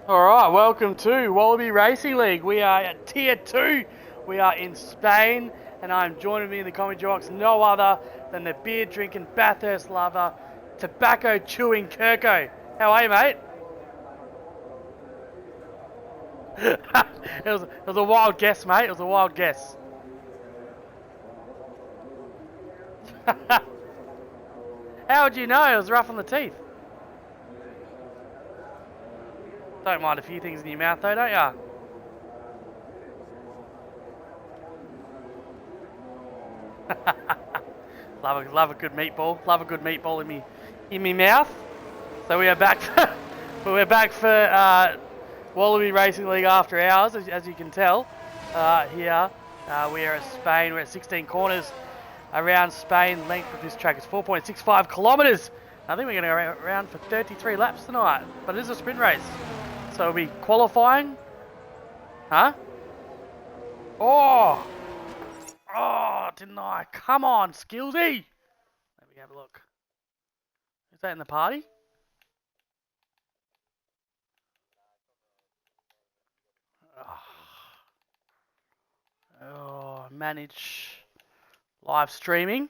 Alright, welcome to Wallaby Racing League. We are at Tier 2. We are in Spain, and I'm joining me in the commentary box no other than the beer drinking, Bathurst lover, tobacco chewing Kirko. How are you, mate? it was a wild guess, mate. It was a wild guess. How would you know? It was rough on the teeth. Don't mind a few things in your mouth though, don't ya? love a good meatball. Love a good meatball in me mouth. So we are back for Wallaby Racing League after hours, as you can tell. Here we are at Spain. We're at 16 corners around Spain. Length of this track is 4.65 kilometres. I think we're going to go around for 33 laps tonight, but it is a sprint race. So we'll be qualifying. Huh? Oh, didn't I? Come on, Skillsy. Let me have a look. Is that in the party? Oh, manage live streaming.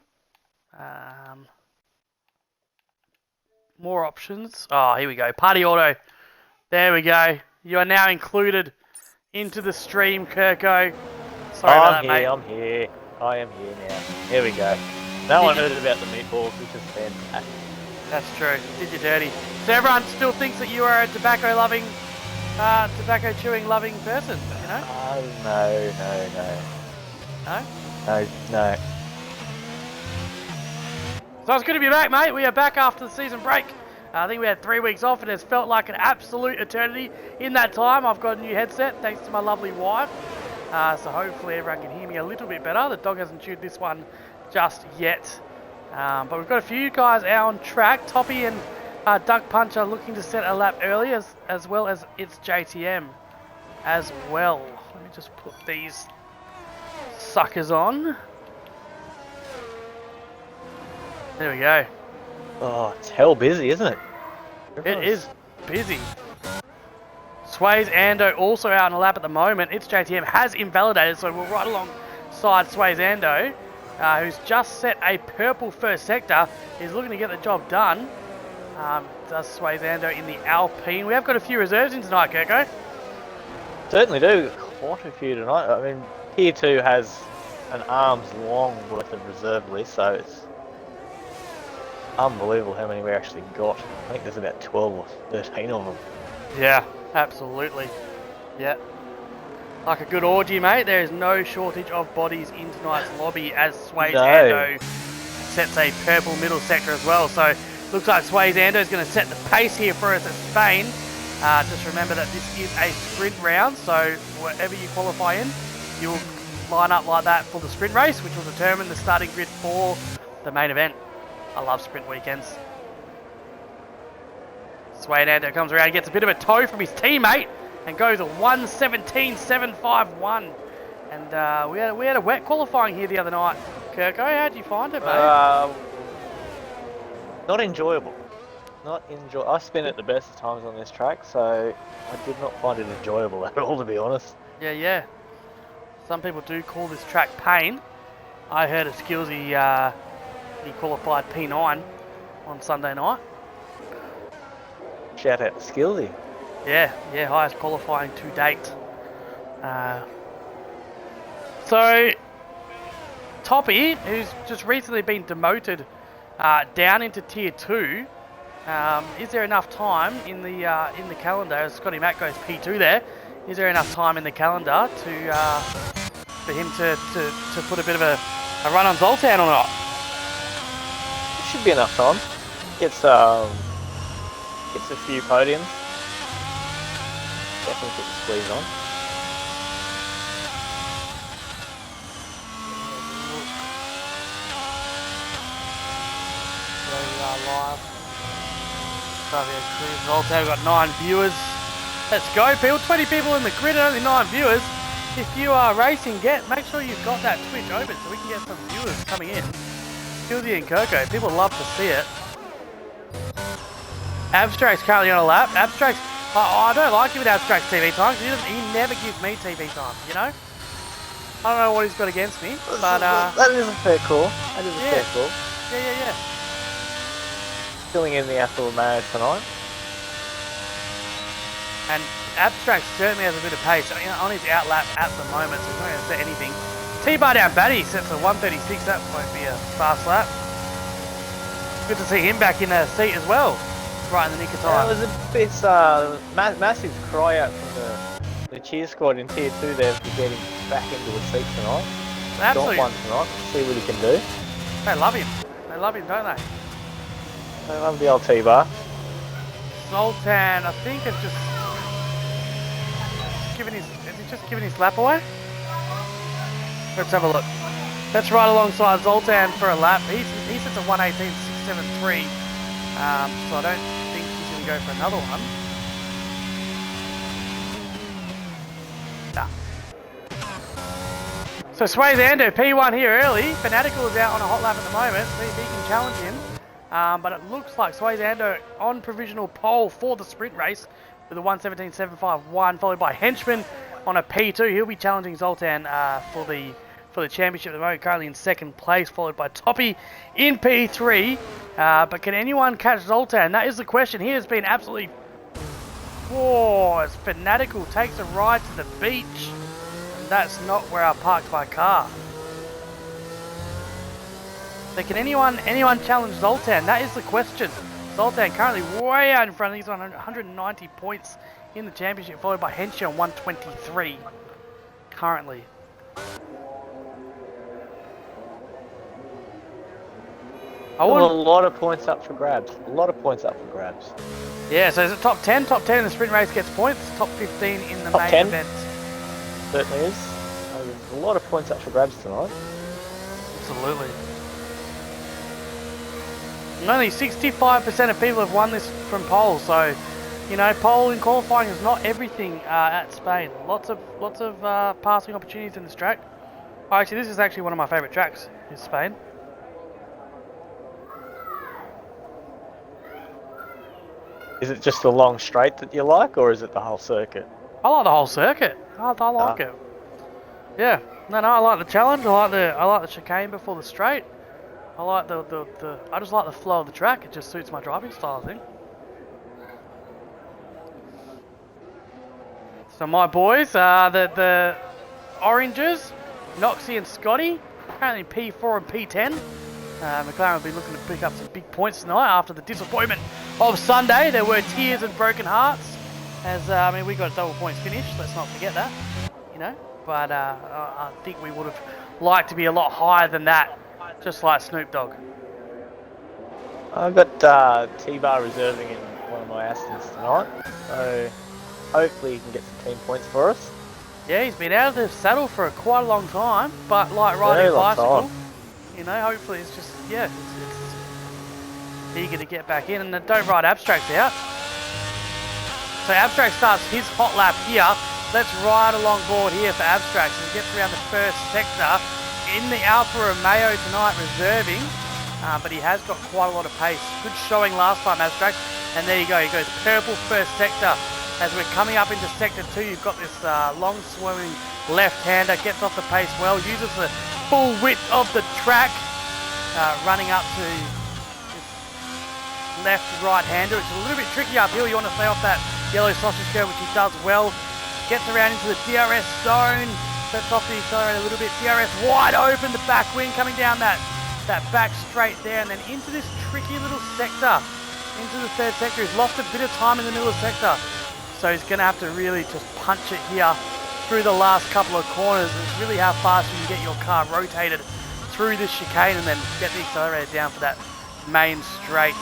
More options. Oh, here we go. Party auto. There we go. You are now included into the stream, Kirko. Sorry about that, mate. I'm here. I am here now. Here we go. No one heard about the meatballs, which is fantastic. That's true. Did you dirty. So everyone still thinks that you are a tobacco chewing loving person, you know? Oh, no. No? No. So it's good to be back, mate. We are back after the season break. I think we had 3 weeks off, and it's felt like an absolute eternity. In that time, I've got a new headset, thanks to my lovely wife. So hopefully everyone can hear me a little bit better. The dog hasn't chewed this one just yet. But we've got a few guys out on track. Toppy and Duck Punch are looking to set a lap early, as well as it's JTM as well. Let me just put these suckers on. There we go. Oh, it's hell busy, isn't it? It is busy. Sway's Ando also out on a lap at the moment. It's JTM has invalidated, so we're right alongside Sway's Ando, who's just set a purple first sector. He's looking to get the job done. Does Sway's Ando in the Alpine. We have got a few reserves in tonight, Kirko. Certainly do. Quite a few tonight. I mean, Tier 2 has an arm's long worth of reserve list, so it's unbelievable how many we actually got. I think there's about 12 or 13 of them. Yeah, absolutely. Yeah. Like a good orgy, mate. There is no shortage of bodies in tonight's lobby as Sway's Ando sets a purple middle sector as well. So looks like Sway's Ando is going to set the pace here for us at Spain. Just remember that this is a sprint round, so wherever you qualify in, you'll line up like that for the sprint race, which will determine the starting grid for the main event. I love sprint weekends. Sway Ando comes around, gets a bit of a tow from his teammate, and goes a 1:17.751. And we had a wet qualifying here the other night. Kirko, how did you find it, mate? Not enjoyable. I spent it the best of times on this track, so I did not find it enjoyable at all, to be honest. Yeah. Some people do call this track pain. I heard a Skillsy, he qualified P9 on Sunday night. Shout out to Skillsy. Yeah, highest qualifying to date. So, Toppy, who's just recently been demoted down into Tier 2, is there enough time in the calendar, as Scotty Mack goes P2 there, is there enough time in the calendar for him to put a bit of a run on Zoltan or not? Should be enough time. Gets a few podiums. Definitely put the squeeze on. There we are live. Zoltan, we've got 9 viewers. Let's go, people. 20 people in the grid and only 9 viewers. If you are racing, make sure you've got that Twitch open so we can get some viewers coming in. Skillsy and Kirko, people love to see it. Abstract's currently on a lap. Abstract, I don't like giving Abstract TV time because he never gives me TV time, you know? I don't know what he's got against me, but that is a fair call. That is a fair call. Yeah. Filling in the Apple Mayo tonight. And Abstract certainly has a bit of pace on his outlap at the moment, so he's not going to set anything. T-bar down Batty sets a 136. That won't be a fast lap. Good to see him back in a seat as well, right in the nick of time. It was a bit massive cry out from the cheer squad in Tier 2 there for getting back into a seat tonight. Absolutely. Got one tonight. See what he can do. They love him. They love him, don't they? I love the old T-bar. Zoltan, I think, is just giving his lap away? Let's have a look. Let's ride alongside Zoltan for a lap. He sits at 118.673, so I don't think he's going to go for another one. Nah. So Sway Zando, P1 here early. Fanatical is out on a hot lap at the moment. See if he can challenge him. But it looks like Sway Zando on provisional pole for the sprint race with a 117.751, followed by Henchman on a P2. He'll be challenging Zoltan for the championship at the moment, currently in second place, followed by Toppy in P3. But can anyone catch Zoltan? That is the question. He has been absolutely... Whoa, as Fanatical takes a ride to the beach. And that's not where I parked my car. So can anyone challenge Zoltan? That is the question. Zoltan currently way out in front. He's on 190 points in the championship, followed by Henshin on 123 currently. A lot of points up for grabs. Yeah, so is it top 10? Top 10 in the sprint race gets points. Top 15 in the main event. Certainly is. There's a lot of points up for grabs tonight. Absolutely. And only 65% of people have won this from pole, so you know, pole in qualifying is not everything at Spain. Lots of passing opportunities in this track. Oh, actually, this is actually one of my favourite tracks, is Spain. Is it just the long straight that you like, or is it the whole circuit? I like the whole circuit. I like it. Yeah, no, I like the challenge. I like the chicane before the straight. I like I just like the flow of the track. It just suits my driving style, I think. So my boys, the Oranges, Noxie and Scotty, currently P4 and P10. McLaren will be looking to pick up some big points tonight after the disappointment of Sunday. There were tears and broken hearts, as I mean, we got a double points finish. Let's not forget that, you know. But I think we would have liked to be a lot higher than that, just like Snoop Dogg. I've got T-Bar reserving in one of my Astons tonight, so hopefully he can get some team points for us. Yeah, he's been out of the saddle for quite a long time, but like riding a bicycle, you know, hopefully it's just, yeah, it's eager to get back in, and then don't ride Abstract out. So Abstract starts his hot lap here. Let's ride along board here for Abstract as he gets around the first sector in the Alfa Romeo tonight, reserving, but he has got quite a lot of pace. Good showing last time, Abstract, and there you go, he goes purple first sector. As we're coming up into sector 2, you've got this long swimming left-hander, gets off the pace well, uses the full width of the track, running up to this left-right-hander. It's a little bit tricky uphill. You want to stay off that yellow sausage curve, which he does well. Gets around into the DRS zone, sets off the accelerator a little bit. DRS wide open, the back wing coming down that back straight there, and then into this tricky little sector, into the third sector. He's lost a bit of time in the middle of the sector. So he's going to have to really just punch it here through the last couple of corners. It's really how fast you can get your car rotated through this chicane and then get the accelerator down for that main straight.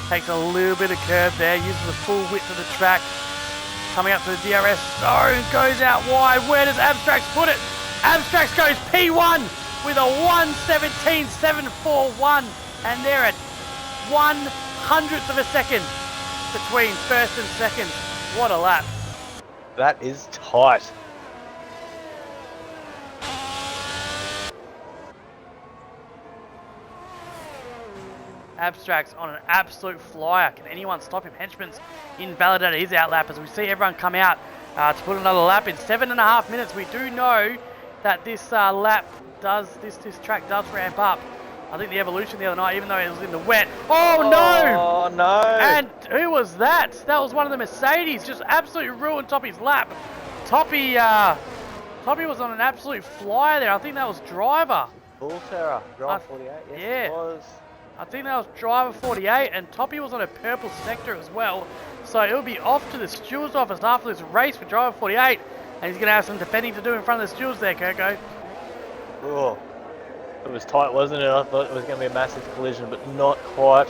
Takes a little bit of curve there, uses the full width of the track. Coming up to the DRS zone, goes out wide. Where does Abstract put it? Abstract goes P1 with a 1:17.741, and they're at 1/100th of a second between first and second. What a lap. That is tight. Abstract's on an absolute flyer. Can anyone stop him? Henchman's invalidated his outlap as we see everyone come out to put another lap in 7.5 minutes. We do know that this this track does ramp up. I think the Evolution the other night, even though it was in the wet. Oh no! Oh no! And who was that? That was one of the Mercedes, just absolutely ruined Toppy's lap. Toppy was on an absolute flyer there. I think that was driver. Bull terror, driver 48. Yes, yeah. It was. I think that was driver 48, and Toppy was on a purple sector as well. So it'll be off to the stewards office after this race for driver 48, and he's going to have some defending to do in front of the stewards there, Kirko. Oh, it was tight, wasn't it? I thought it was going to be a massive collision, but not quite.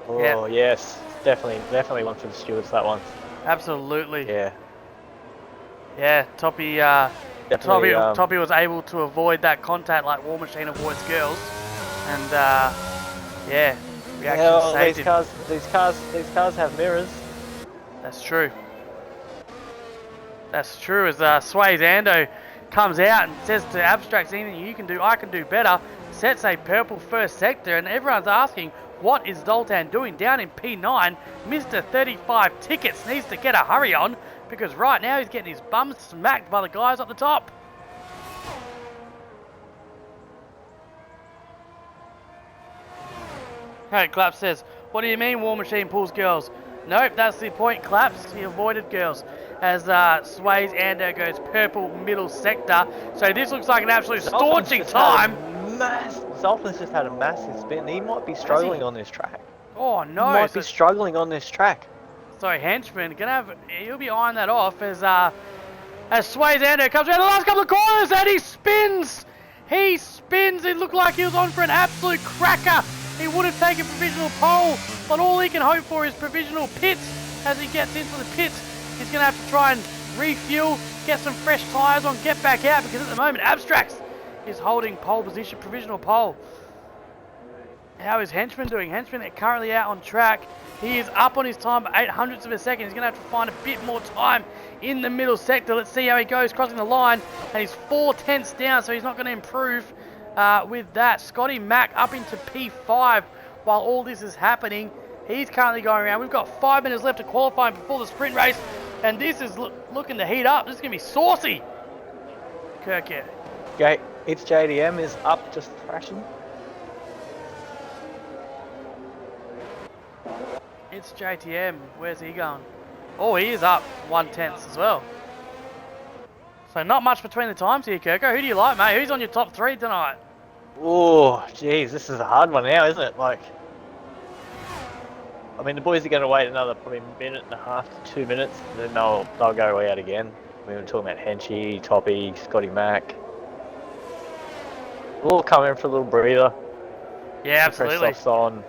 Oh yep. Yes, definitely one for the stewards, that one. Absolutely. Yeah. Yeah, Toppy was able to avoid that contact like War Machine avoids girls, and yeah, we actually saved him. These cars have mirrors. That's true. That's true. As Sway's Ando comes out and says to Abstracts, anything you can do, I can do better. Sets a purple first sector, and everyone's asking, what is Zoltan doing down in P9? Mr. 35 tickets needs to get a hurry on, because right now he's getting his bum smacked by the guys at the top. Hey, Claps says, what do you mean War Machine pulls girls? Nope, that's the point, Claps. He avoided girls. As Sway's Ando goes purple middle sector. So this looks like an absolute scorching time. Zoltan's just had a massive spin. He might be struggling on this track. Oh no. He might be struggling on this track. So Henchman he'll be eyeing that off as Sway's Ando comes around the last couple of corners and he spins. He spins. It looked like he was on for an absolute cracker. He would have taken provisional pole, but all he can hope for is provisional pits. As he gets into the pits, he's going to have to try and refuel, get some fresh tyres on, get back out, because at the moment Abstracts is holding pole position, provisional pole. How is Henchman doing? Henchman currently out on track. He is up on his time by 800ths of a second. He's going to have to find a bit more time in the middle sector. Let's see how he goes crossing the line. And he's 4/10 down, so he's not going to improve with that. Scotty Mack up into P5 while all this is happening. He's currently going around. We've got 5 minutes left to qualify before the sprint race. And this is looking to heat up. This is going to be saucy. Kirk, yeah. Okay, it's JDM is up, just thrashing. It's JTM. Where's he going? Oh, he is up 1/10 as well. So not much between the times here, Kirko. Who do you like, mate? Who's on your top 3 tonight? Oh, geez, this is a hard one now, isn't it? Like, I mean, the boys are going to wait another probably minute and a half to 2 minutes, and then they'll go out again. We were talking about Henchy, Toppy, Scotty Mack. We'll all come in for a little breather. Yeah, absolutely. Press softs on.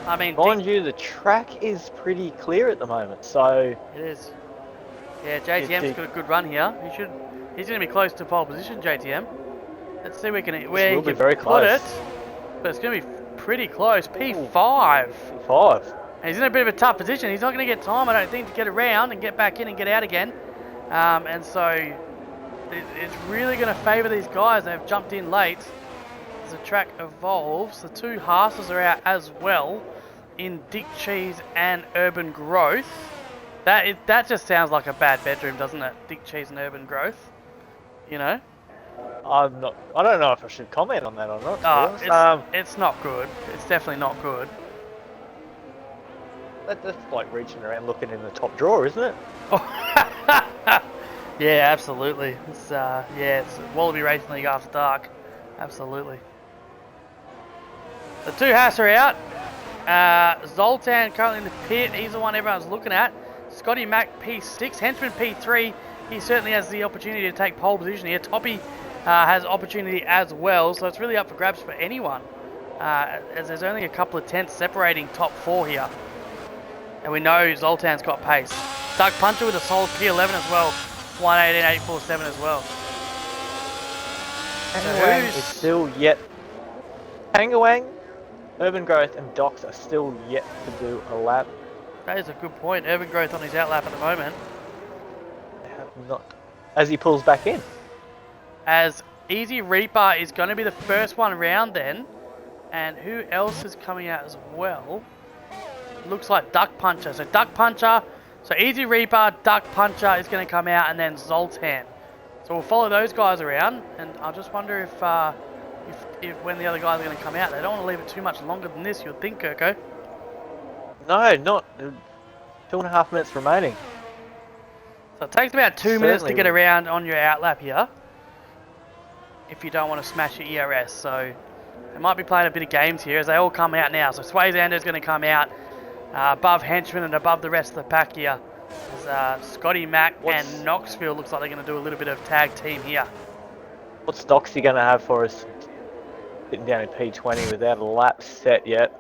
I mean, mind you, the track is pretty clear at the moment, so it is. Yeah, JTM's got a good run here. He's going to be close to pole position, JTM. Let's see where he can very put close. it. But it's going to be pretty close. P5. P5. And he's in a bit of a tough position. He's not going to get time, I don't think, to get around and get back in and get out again. And so it's really going to favour these guys. They've jumped in late. As the track evolves, the 2 Haas's are out as well in Dick Cheese and Urban Growth. That just sounds like a bad bedroom, doesn't it? Dick Cheese and Urban Growth. You know? I don't know if I should comment on that or not. It's not good. It's definitely not good. That's like reaching around looking in the top drawer, isn't it? Yeah, absolutely. It's it's Wallaby Racing League after dark. Absolutely. The 2 Haas are out. Zoltan currently in the pit. He's the one everyone's looking at. Scotty Mack P6, Henchman P3. He certainly has the opportunity to take pole position here. Toppy has opportunity as well, so it's really up for grabs for anyone. As there's only a couple of tenths separating top 4 here. And we know Zoltan's got pace. Doug Puncher with a solid P11 as well. 1:18.847 as well. Tangawang is still yet. Tangawang, Urban Growth and Docs are still yet to do a lap. That is a good point. Urban Growth on his outlap at the moment. They have not. As he pulls back in. As Easy Reaper is going to be the first one round then. And who else is coming out as well? looks like Duck Puncher. So Duck Puncher, so Easy Reaper, Duck Puncher is going to come out, and then Zoltan. So we'll follow those guys around, and I just wonder if when the other guys are going to come out. They don't want to leave it too much longer than this, you'd think, Kirko. No, not 2.5 minutes remaining. So it takes about 2 minutes to Certainly get will. around on your outlap here, if you don't want to smash your ERS. So they might be playing a bit of games here as they all come out now. So Swayzander's going to come out above Henchman and above the rest of the pack here. As Scotty Mac and Knoxville looks like they're going to do a little bit of tag team here. What stocks he going to have for us sitting down in P20 without a lap set yet?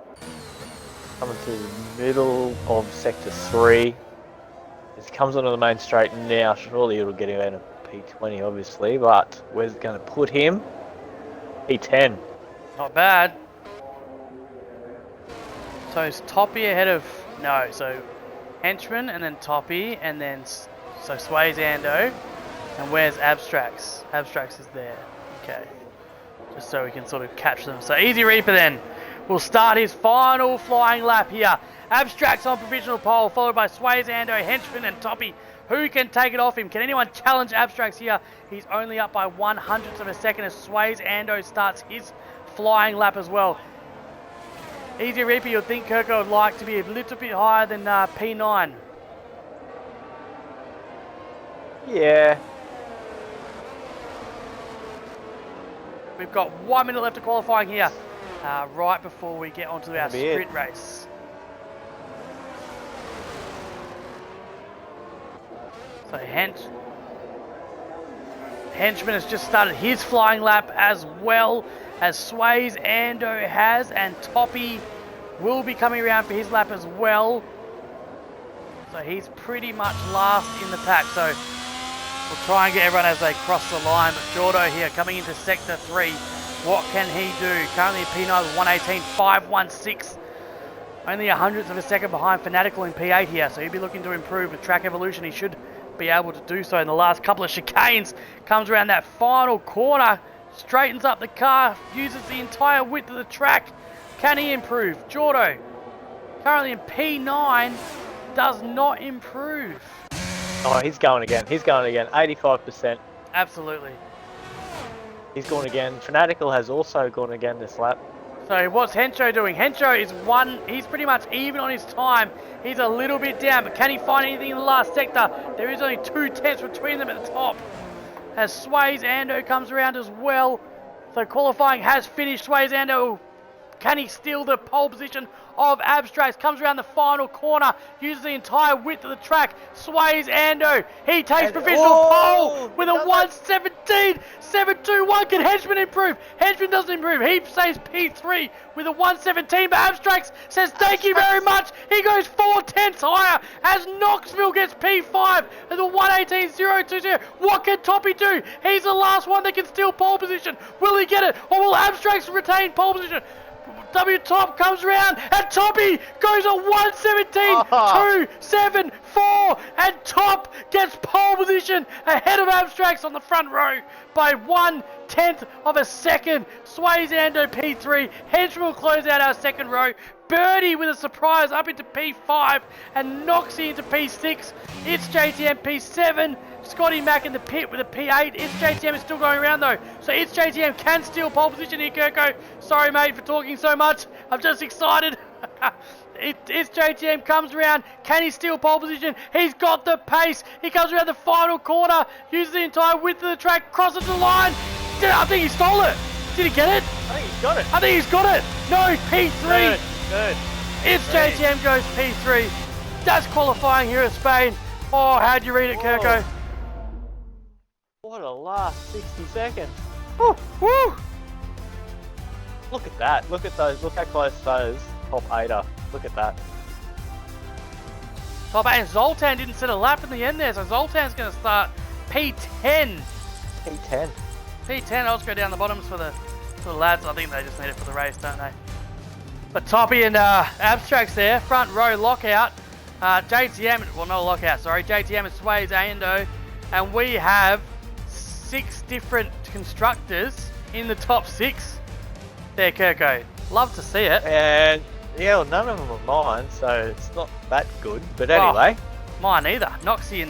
Coming to the middle of Sector 3. As he comes onto the main straight now, surely it'll get him out of P20 obviously, but where's it going to put him? P10. Not bad. So is Toppy ahead of... No, so Henchman and then Toppy and then... So Swayzando. And where's Abstracts? Abstracts is there. Okay. Just so we can sort of catch them. So Easy Reaper then will start his final flying lap here. Abstracts on provisional pole, followed by Swayzando, Henchman and Toppy. Who can take it off him? Can anyone challenge Abstracts here? He's only up by 1/100th of a second as Swayzando starts his flying lap as well. Easy Reaper, you'd think Kirko would like to be a little bit higher than P9. Yeah. We've got 1 minute left of qualifying here, right before we get onto our That'll be sprint race. So Henchman has just started his flying lap as well as Swayzando has, and Toppy will be coming around for his lap as well. So he's pretty much last in the pack. So we'll try and get everyone as they cross the line. But Jordo here coming into Sector 3. What can he do? Currently P9 with 118.516. Only 100th of a second behind Fanatical in P8 here. So he'll be looking to improve with track evolution. He should be able to do so in the last couple of chicanes. Comes around that final corner. Straightens up the car. Uses the entire width of the track. Can he improve? Jordo, currently in P9, does not improve. Oh, he's going again. He's going again. 85%. Absolutely. He's gone again. Fanatical has also gone again this lap. So what's Hencho doing? Hencho is he's pretty much even on his time. He's a little bit down, but can he find anything in the last sector? There is only 2/10 between them at the top. As Swayzando comes around as well. So qualifying has finished. Swayzando, can he steal the pole position of Abstracts? Comes around the final corner, uses the entire width of the track. Swayzando, he takes provisional pole with a 1:17.721. Can Henchman improve? Henchman doesn't improve. He stays P3 with a 1:17, but Abstracts says thank you very much. He goes 4/10 higher as Knoxville gets P5 at the 1:18.020. What can Toppy do? He's the last one that can steal pole position. Will he get it? Or will Abstracts retain pole position? W Top comes around and Toppy goes a 1:17.274 and Top gets pole position ahead of Abstracts on the front row by 1/10 of a second. Swayzando P3. Henchman will close out our second row. Birdie with a surprise up into P5 and Noxie into P6. It's JTM P7. Scotty Mac in the pit with a P8. It's JTM is still going around though. So It's JTM can steal pole position here, Kirko. Sorry mate for talking so much. I'm just excited. It's JTM comes around. Can he steal pole position? He's got the pace. He comes around the final corner. Uses the entire width of the track. Crosses the line. I think he stole it. Did he get it? I think he's got it. I think he's got it. No, P3. Good. It's JTM goes P3. That's qualifying here at Spain. Oh, how'd you read it, Kirko? What a last 60 seconds. Woo! Woo! Look at that. Look at those. Look how close those top 8 are. Look at that. Top 8 and Zoltan didn't set a lap in the end there, so Zoltan's going to start P10. P10. P10, I'll just go down the bottoms for the lads. I think they just need it for the race, don't they? But Toppy and Abstracts there, front row lockout. JTM, well no lockout, sorry. JTM and Swayzando. And we have 6 different constructors in the top 6. There, Kirko. Love to see it. And Yeah, well, none of them are mine, so it's not that good. But anyway. Mine either. Noxie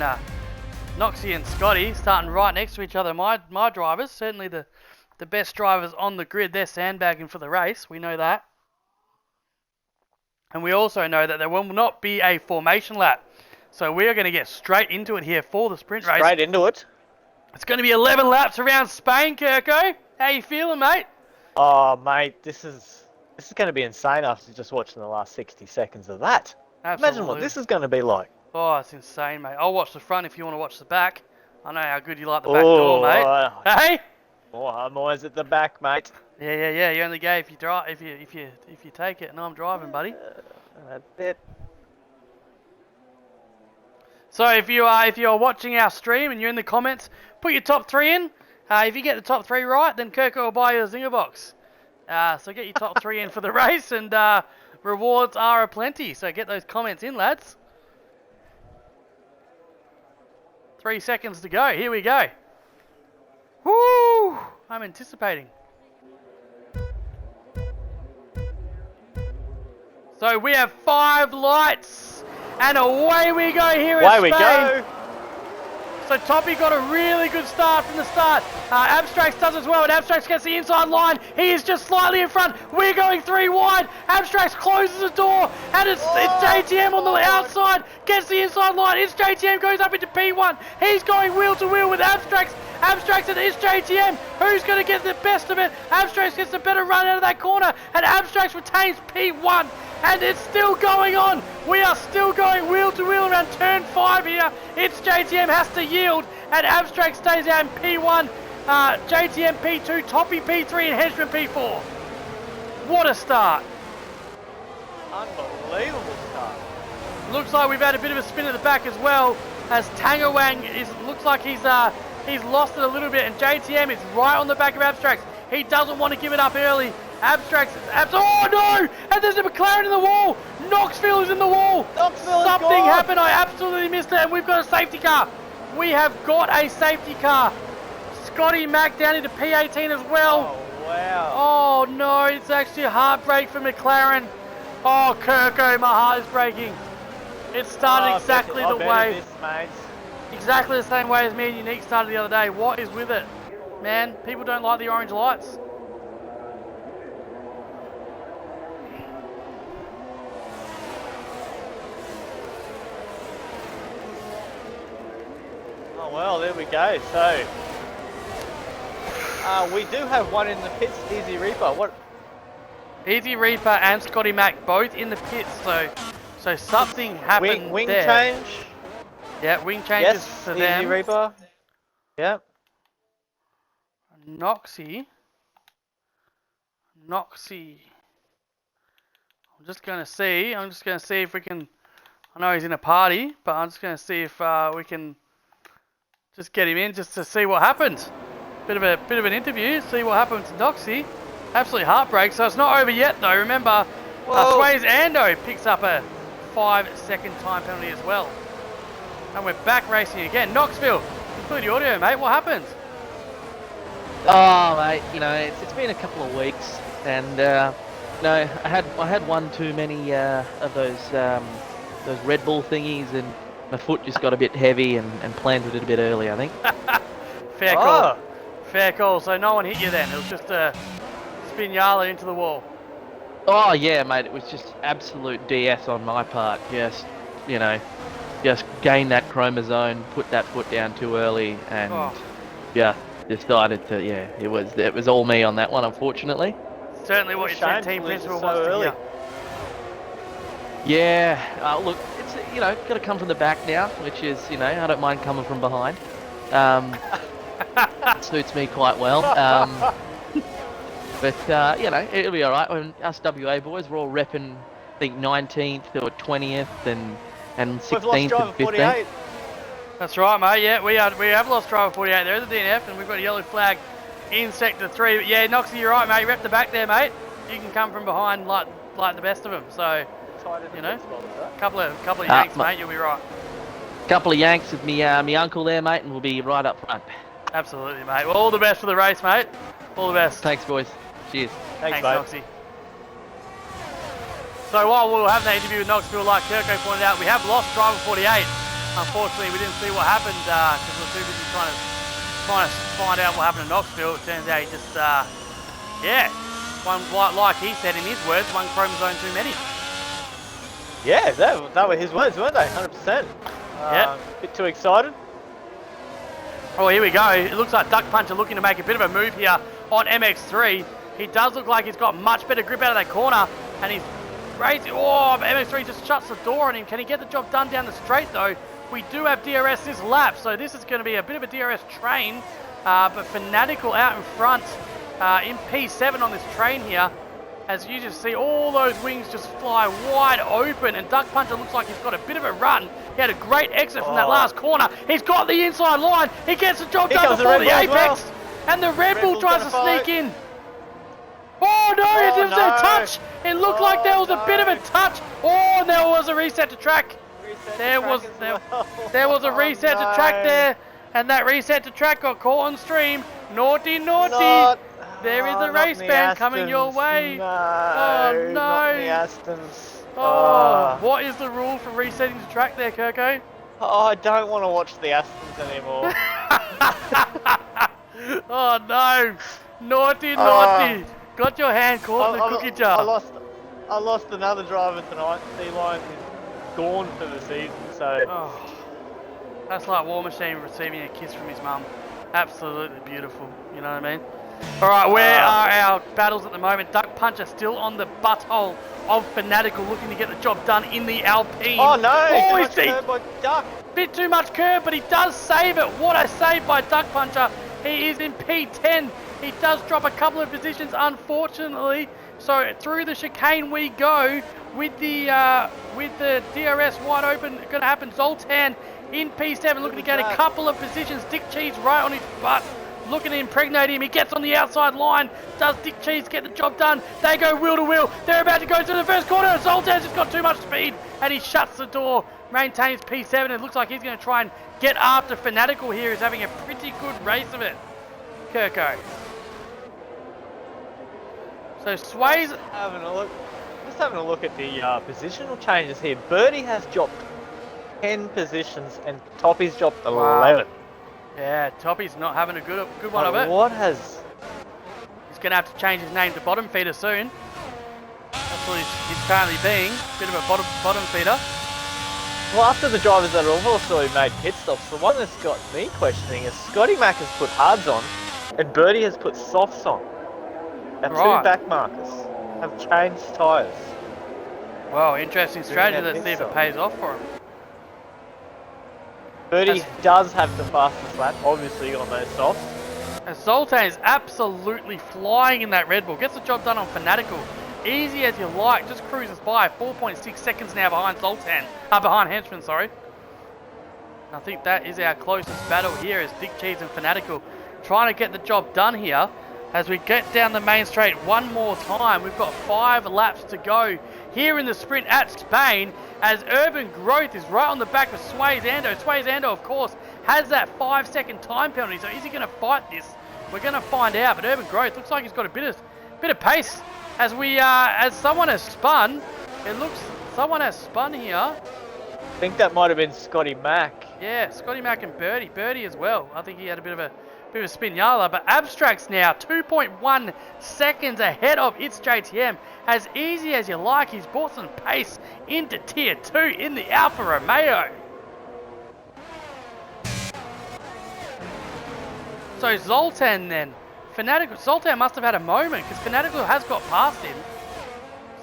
and Scotty starting right next to each other. My drivers, certainly the best drivers on the grid. They're sandbagging for the race. We know that. And we also know that there will not be a formation lap. So we are going to get straight into it here for the sprint race. Straight into it. It's going to be 11 laps around Spain, Kirko. How you feeling, mate? Oh, mate, this is going to be insane after just watching the last 60 seconds of that. Absolutely. Imagine what this is going to be like. Oh, it's insane, mate. I'll watch the front if you want to watch the back. I know how good you like the back door, mate. Hey? Oh, I'm always at the back, mate. Yeah. You only go if you drive, if you take it, and I'm driving, buddy. That's it. So if you're watching our stream and you're in the comments, put your top 3 in. If you get the top 3 right, then Kirko will buy you a Zinger box. So get your top 3 in for the race, and rewards are aplenty. So get those comments in, lads. 3 seconds to go. Here we go. Woo! I'm anticipating. So we have 5 lights, and away we go here in Spain. Away we go. So Toppy got a really good start from the start. Abstracts does as well, and Abstracts gets the inside line. He is just slightly in front. We're going 3 wide. Abstracts closes the door, and it's JTM on the outside. Gets the inside line. It's JTM, goes up into P1. He's going wheel to wheel with Abstracts. Abstracts and it's JTM. Who's going to get the best of it? Abstracts gets the better run out of that corner, and Abstracts retains P1. And it's still going on. We are still going wheel to wheel around turn 5 here. It's JTM has to yield, and Abstract stays out in P1. JTM P2, Toppy P3, and Henchman P4. What a start. Unbelievable start. Looks like we've had a bit of a spin at the back as well, as Tangawang looks like he's lost it a little bit, and JTM is right on the back of Abstracts. He doesn't want to give it up early. Abstracts, oh no! And there's a McLaren in the wall! Knoxville is in the wall! Something happened, I absolutely missed it, and we've got a safety car! We have got a safety car! Scotty Mack down into P18 as well! Oh wow! Oh no, it's actually a heartbreak for McLaren! Oh Kirko, my heart is breaking! It started exactly the way... Exactly the same way as me and Unique started the other day. What is with it? Man, people don't like the orange lights. Oh well, there we go. So we do have one in the pits, Easy Reaper. What? Easy Reaper and Scotty Mack both in the pits. So something happened wing there. Change. Yeah, wing changes for Easy them. Reaper. Yep. Noxie. I'm just going to see if we can. I know he's in a party, but I'm just going to see if we can just get him in just to see what happens. Bit of an interview, see what happens to Noxie. Absolute heartbreak. So it's not over yet though. Remember, Sway's Ando picks up a 5-second time penalty as well. And we're back racing again. Knoxville, include the audio, mate. What happened? Oh, mate, it's been a couple of weeks, and I had one too many of those Red Bull thingies, and my foot just got a bit heavy and planted it a bit early, I think. Fair call. Fair call. So no one hit you then. It was just a spin Yala into the wall. Oh yeah, mate. It was just absolute DS on my part. Just gain that chromosome, put that foot down too early, and decided to, it was all me on that one, unfortunately. Certainly what your team principal wants to hear. Yeah, look, it's, got to come from the back now, which is, I don't mind coming from behind. Suits me quite well. But, it'll be alright. When us WA boys, we're all repping, I think, 19th or 20th and 16th and 15th. That's right, mate. Yeah, we have lost driver 48 there at the DNF, and we've got a yellow flag in sector 3. But yeah, Noxie, you're right, mate. Rep the back there, mate. You can come from behind like the best of them. So, couple of yanks, mate. You'll be right. Couple of yanks with me uncle there, mate, and we'll be right up front. Absolutely, mate. Well, all the best for the race, mate. All the best. Thanks, boys. Cheers. Thanks, Noxie. So while we were having that interview with Knoxville, like Kirko pointed out, we have lost driver 48. Unfortunately, we didn't see what happened because we were too busy trying to find out what happened to Knoxville. It turns out he just, yeah, one, like he said in his words, one chromosome too many. Yeah, that were his words, weren't they? 100%. Yeah. Bit too excited. Oh, here we go. It looks like Duck Puncher looking to make a bit of a move here on MX3. He does look like he's got much better grip out of that corner, and he's racing. Oh, but MX3 just shuts the door on him. Can he get the job done down the straight, though? We do have DRS this lap, so this is going to be a bit of a DRS train, but Fanatical out in front in P7 on this train here. As you just see all those wings just fly wide open, and Duck Puncher looks like he's got a bit of a run. He had a great exit from that last corner. He's got the inside line. He gets the job done before the apex, and the Red Bull tries to sneak in. Oh no, it was a touch. It looked like there was a bit of a touch. Oh, and there was a reset to track. There was a reset to track there, and that reset to track got caught on stream. Naughty, naughty. There is a race ban coming your way. No, oh no. Not the Astons. Oh, what is the rule for resetting the track there, Kirko? Oh, I don't want to watch the Astons anymore. Oh no. Naughty, naughty. Got your hand caught in the cookie jar. I lost another driver tonight. C-Line is gone for the season, so... Oh, that's like War Machine receiving a kiss from his mum. Absolutely beautiful, you know what I mean? Alright, where are our battles at the moment? Duck Puncher still on the butthole of Fanatical, looking to get the job done in the Alpine. Oh no! Oh, he's by Duck. Bit too much curve, but he does save it. What a save by Duck Puncher. He is in P10. He does drop a couple of positions, unfortunately. So through the chicane we go with the DRS wide open. Going to happen. Zoltan in P7, looking to get a couple of positions. Dick Cheese right on his butt, looking to impregnate him. He gets on the outside line. Does Dick Cheese get the job done? They go wheel to wheel. They're about to go to the first corner. Zoltan's just got too much speed, and he shuts the door. Maintains P7. It looks like he's going to try and get after Fanatical here. He's having a pretty good race of it. Kirko. So Sway's having a look. Just having a look at the positional changes here. Birdie has dropped 10 positions, and Toppy's dropped 11. Yeah, Toppy's not having a good one of it. What has? He's going to have to change his name to Bottom Feeder soon. That's what he's currently being. Bit of a bottom feeder. Well, after the drivers that have also made pit stops, the one that's got me questioning is Scotty Mac has put hards on, and Birdie has put softs on. Our two back markers have changed tyres. Well, interesting strategy. Let's see if it pays off for him. Birdie does have the fastest lap, obviously, on those softs. And Zoltan is absolutely flying in that Red Bull. Gets the job done on Fanatical. Easy as you like, just cruises by. 4.6 seconds now behind Zoltan. Behind Henchman, sorry. I think that is our closest battle here, is Dick Cheese and Fanatical trying to get the job done here. As we get down the main straight one more time, we've got 5 laps to go here in the sprint at Spain, as Urban Growth is right on the back of Sway's Ando. Sway's Ando, of course, has that 5-second time penalty, so is he going to fight this? We're going to find out, but Urban Growth looks like he's got a bit of pace. As someone has spun, it looks someone has spun here. I think that might have been Scotty Mac. Yeah, Scotty Mac and Birdie as well. I think he had a bit of a spin yalla, but Abstract's now 2.1 seconds ahead of its JTM. As easy as you like, he's brought some pace into Tier 2 in the Alfa Romeo. So Zoltan then. Zoltan must have had a moment, because Fanatical has got past him.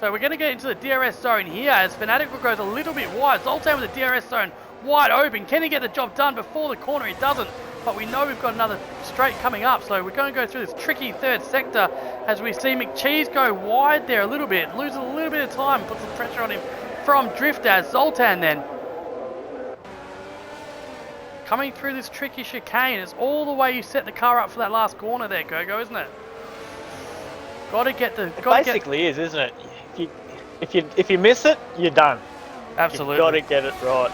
So we're going to get into the DRS zone here, as Fanatical goes a little bit wide. Zoltan with the DRS zone wide open. Can he get the job done before the corner? He doesn't. But we know we've got another straight coming up, so we're going to go through this tricky third sector as we see McCheese go wide there a little bit, loses a little bit of time, put some pressure on him from Drifter. Zoltan then coming through this tricky chicane. It's all the way you set the car up for that last corner there, Gogo, isn't it? Got to get the. It basically is, isn't it? If you miss it, you're done. Absolutely. You've got to get it right.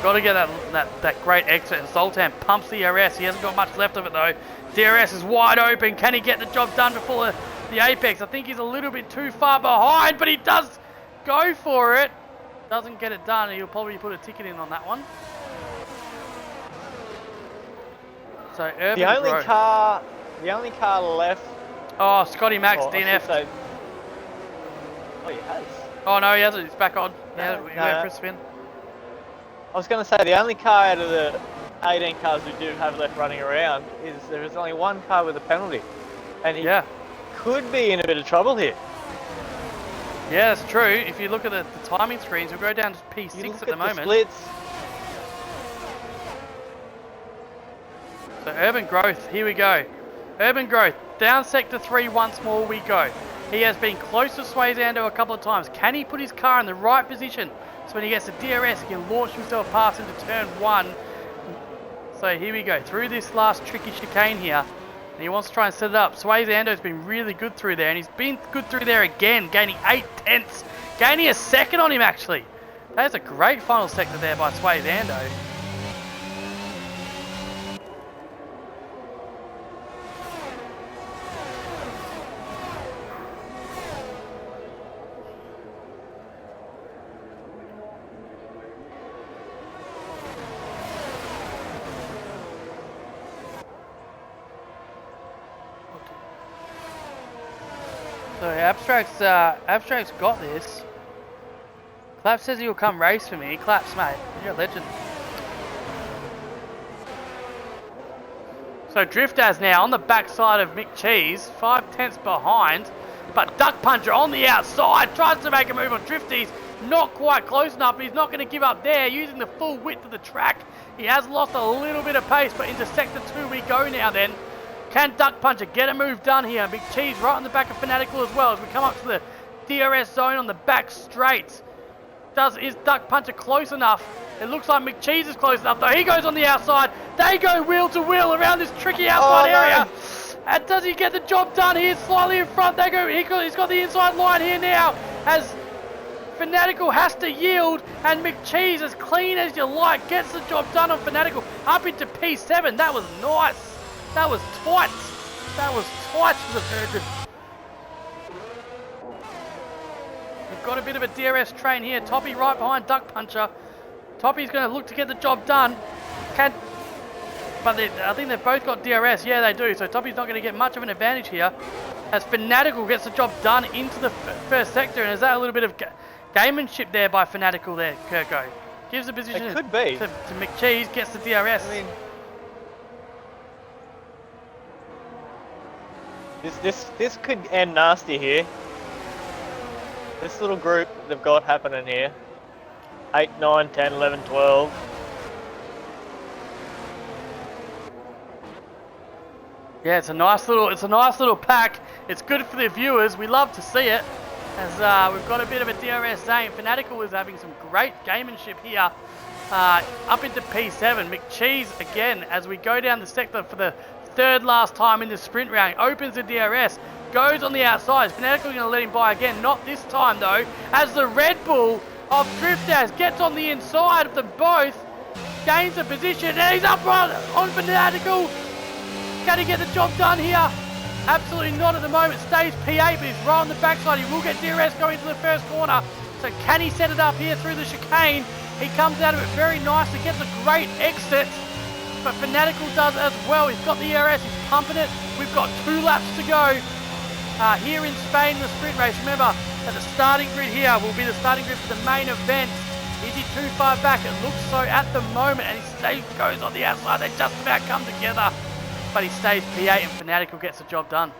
Got to get that great exit, and Zoltan pumps the DRS. He hasn't got much left of it though. DRS is wide open. Can he get the job done before the apex? I think he's a little bit too far behind, but he does go for it. Doesn't get it done, he'll probably put a ticket in on that one. So Urban The only Grove. car left. Oh, Scotty Max, Oh, I should DNF. say- Oh, he has. Oh no, he hasn't. He's back on. Yeah, No, we no. went for a spin. I was going to say the only car out of the 18 cars we do have left running around is there is only one car with a penalty, and he could be in a bit of trouble here. Yeah, that's true. If you look at the timing screens, we'll go down to P6 You look at the moment. splits. So Urban Growth, here we go. Urban Growth, down sector 3 once more we go. He has been close to Swayzando a couple of times. Can he put his car in the right position so when he gets the DRS he can launch himself past into turn 1? So here we go, through this last tricky chicane here. And he wants to try and set it up. Swayzando's been really good through there, and he's been good through there again, gaining 8/10, gaining a second on him actually. That's a great final sector there by Swayzando. So Abstract's got this. Clap says he'll come race for me. Claps, mate. You're a legend. So Driftaz now on the backside of Mick Cheese, 5/10 behind. But Duck Puncher on the outside tries to make a move on Drifties. Not quite close enough, but he's not going to give up there. Using the full width of the track, he has lost a little bit of pace, but into sector 2 we go now then. Can Duck Puncher get a move done here? Big Cheese right on the back of Fanatical as well as we come up to the DRS zone on the back straight. Is Duck Puncher close enough? It looks like McCheese is close enough though. He goes on the outside. They go wheel to wheel around this tricky outside area. And does he get the job done here? Slightly in front. They go. He's got the inside line here now. As Fanatical has to yield, and McCheese, as clean as you like, gets the job done on Fanatical up into P7. That was nice. That was tight. That was tight for the Virgin. We've got a bit of a DRS train here. Toppy right behind Duck Puncher. Toppy's going to look to get the job done. But I think they've both got DRS. Yeah, they do. So Toppy's not going to get much of an advantage here. As Fanatical gets the job done into the first sector. And is that a little bit of gamemanship there by Fanatical there, Kirko? Gives the position It could be. to McCheese, gets the DRS. I mean, this could end nasty here. This little group they've got happening here. 8, 9, 10, 11, 12. Yeah, it's a nice little pack. It's good for the viewers. We love to see it. As we've got a bit of a DRS zone. Fanatical is having some great gamemanship here. Up into P7. McCheese again as we go down the sector for the third last time in the sprint round. Opens the DRS. Goes on the outside. Fanatical going to let him by again. Not this time though. As the Red Bull of Driftaz gets on the inside of them both. Gains a position. And he's up on Fanatical. Can he get the job done here? Absolutely not at the moment. Stays P8, but he's right on the backside. He will get DRS going to the first corner. So can he set it up here through the chicane? He comes out of it very nicely, gets a great exit. But Fanatical does as well. He's got the DRS, he's pumping it. We've got 2 laps to go here in Spain, the sprint race. Remember that the starting grid here will be the starting grid for the main event. Is he too far back? It looks so at the moment, and he goes on the outside. They just about come together. But he stays P8 and Fanatical gets the job done.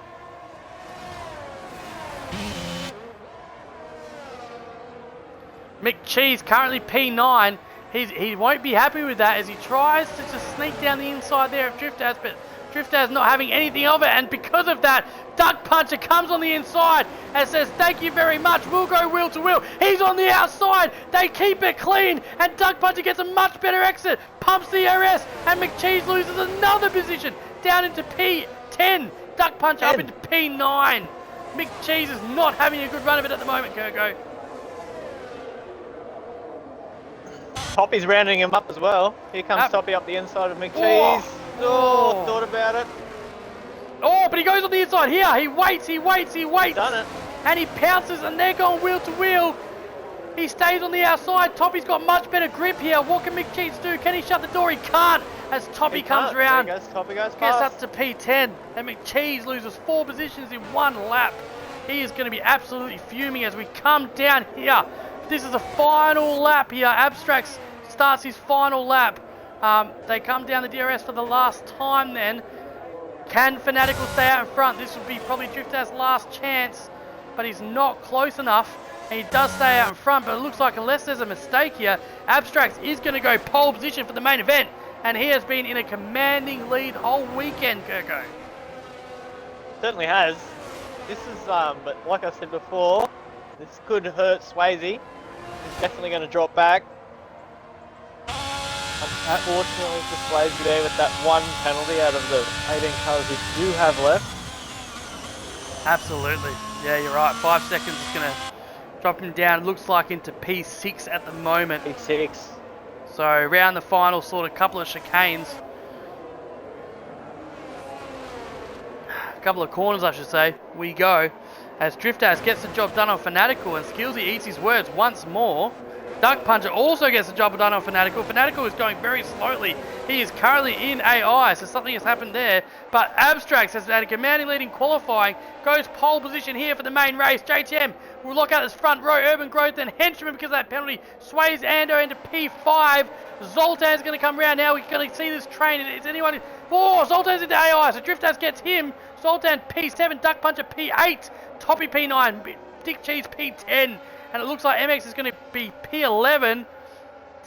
McCheese currently P9. He won't be happy with that as he tries to just sneak down the inside there of Driftaz, but Driftaz not having anything of it, and because of that, Duck Puncher comes on the inside and says, thank you very much, we'll go wheel to wheel. He's on the outside, they keep it clean, and Duck Puncher gets a much better exit, pumps the DRS, and McCheese loses another position, down into P10. Duck Puncher up into P9. McCheese is not having a good run of it at the moment, Kirko. Toppy's rounding him up as well. Here comes Toppy up the inside of McCheese. Oh, thought about it. Oh, but he goes on the inside here. He waits. Done it. And he pounces, and they're going wheel to wheel. He stays on the outside. Toppy's got much better grip here. What can McCheats do? Can he shut the door? He can't. As Toppy comes around, There he goes. Toppy goes gets past. up to P10. And McCheese loses 4 positions in 1 lap. He is going to be absolutely fuming as we come down here. This is the final lap here. Abstracts starts his final lap. They come down the DRS for the last time then. Can Fanatical stay out in front? This would be probably Drifter's last chance, but he's not close enough. And he does stay out in front, but it looks like unless there's a mistake here, Abstracts is going to go pole position for the main event. And he has been in a commanding lead all weekend, Kirko. Certainly has. This is, but like I said before, this could hurt Swayze. He's definitely going to drop back. Unfortunately for Swayze there with that 1 penalty out of the 18 cars we do have left. Absolutely. Yeah, you're right. 5 seconds is going to drop him down. It looks like into P6 at the moment. P6. So around the final sort of couple of chicanes. A couple of corners, I should say. We go. As Driftaz gets the job done on Fanatical and Skillsy eats his words once more. Duck Puncher also gets the job done on Fanatical. Fanatical is going very slowly. He is currently in AI, so something has happened there. But Abstracts has had a commanding lead in qualifying. Goes pole position here for the main race. JTM will lock out his front row. Urban Growth and Henchman because of that penalty. Sways Ando into P5. Zoltan's going to come around now. We're going to see this train. Is anyone... Oh, Zoltan's into AI, so Driftaz gets him. Zoltan P7, Duck Puncher P8. Toppy P9, Dick Cheese P10. And it looks like MX is going to be P11.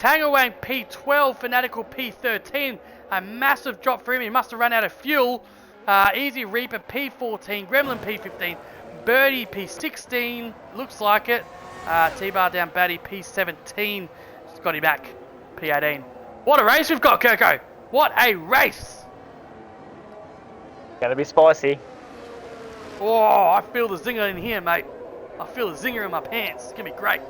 Tangawang P12, Fanatical P13. A massive drop for him. He must have run out of fuel. Easy Reaper P14, Gremlin P15, Birdie P16. Looks like it. T-Bar down Batty P17. Scotty back P18. What a race we've got, Kirko. What a race. Gonna be spicy. Oh, I feel the zinger in here, mate. I feel the zinger in my pants. It's going to be great.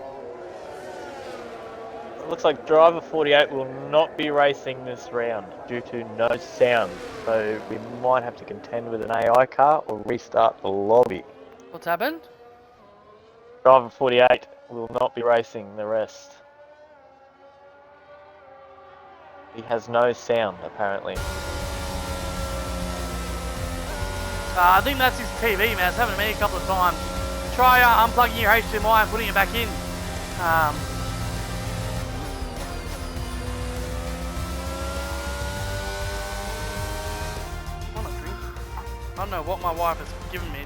It looks like driver 48 will not be racing this round due to no sound. So we might have to contend with an AI car or restart the lobby. What's happened? Driver 48 will not be racing the rest. He has no sound, apparently. I think that's his TV, man. It's happened to me a couple of times. Try unplugging your HDMI and putting it back in. I don't know what my wife has given me.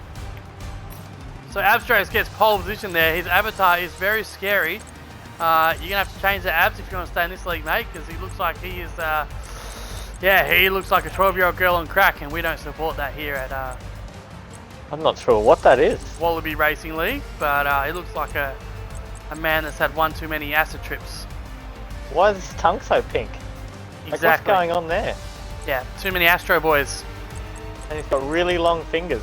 So Abstracts gets pole position there. His avatar is very scary. You're going to have to change the abs if you want to stay in this league, mate, because he looks like he is... yeah, he looks like a 12-year-old girl on crack, and we don't support that here at... I'm not sure what that is. Wallaby Racing League, but he looks like a man that's had one too many acid trips. Why is his tongue so pink? Like, Exactly. what's going on there? Yeah, too many Astro boys. And he's got really long fingers.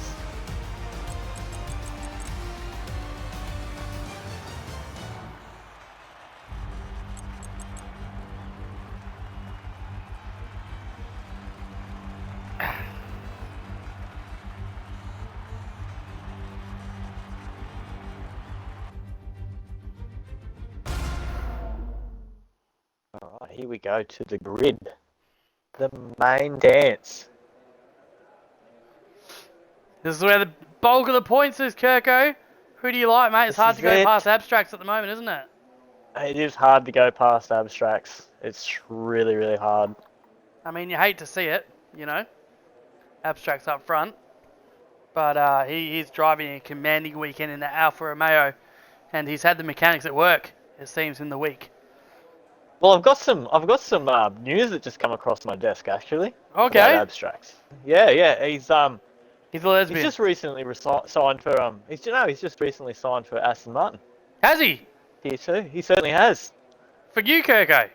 Alright, here we go to the grid. The main dance. This is where the bulk of the points is, Kirko. Who do you like, mate? It's This hard is to go it. past Abstracts at the moment, isn't it? It is hard to go past Abstracts. It's really, really hard. I mean, you hate to see it, you know. Abstracts up front. But he's driving a commanding weekend in the Alfa Romeo. And he's had the mechanics at work, it seems, in the week. Well, I've got some news that just come across my desk actually. Okay. About Abstracts. Yeah. He's He's a lesbian. He's just recently signed for he's just recently signed for Aston Martin. Has he? Here too. He certainly has. For you, Kirko.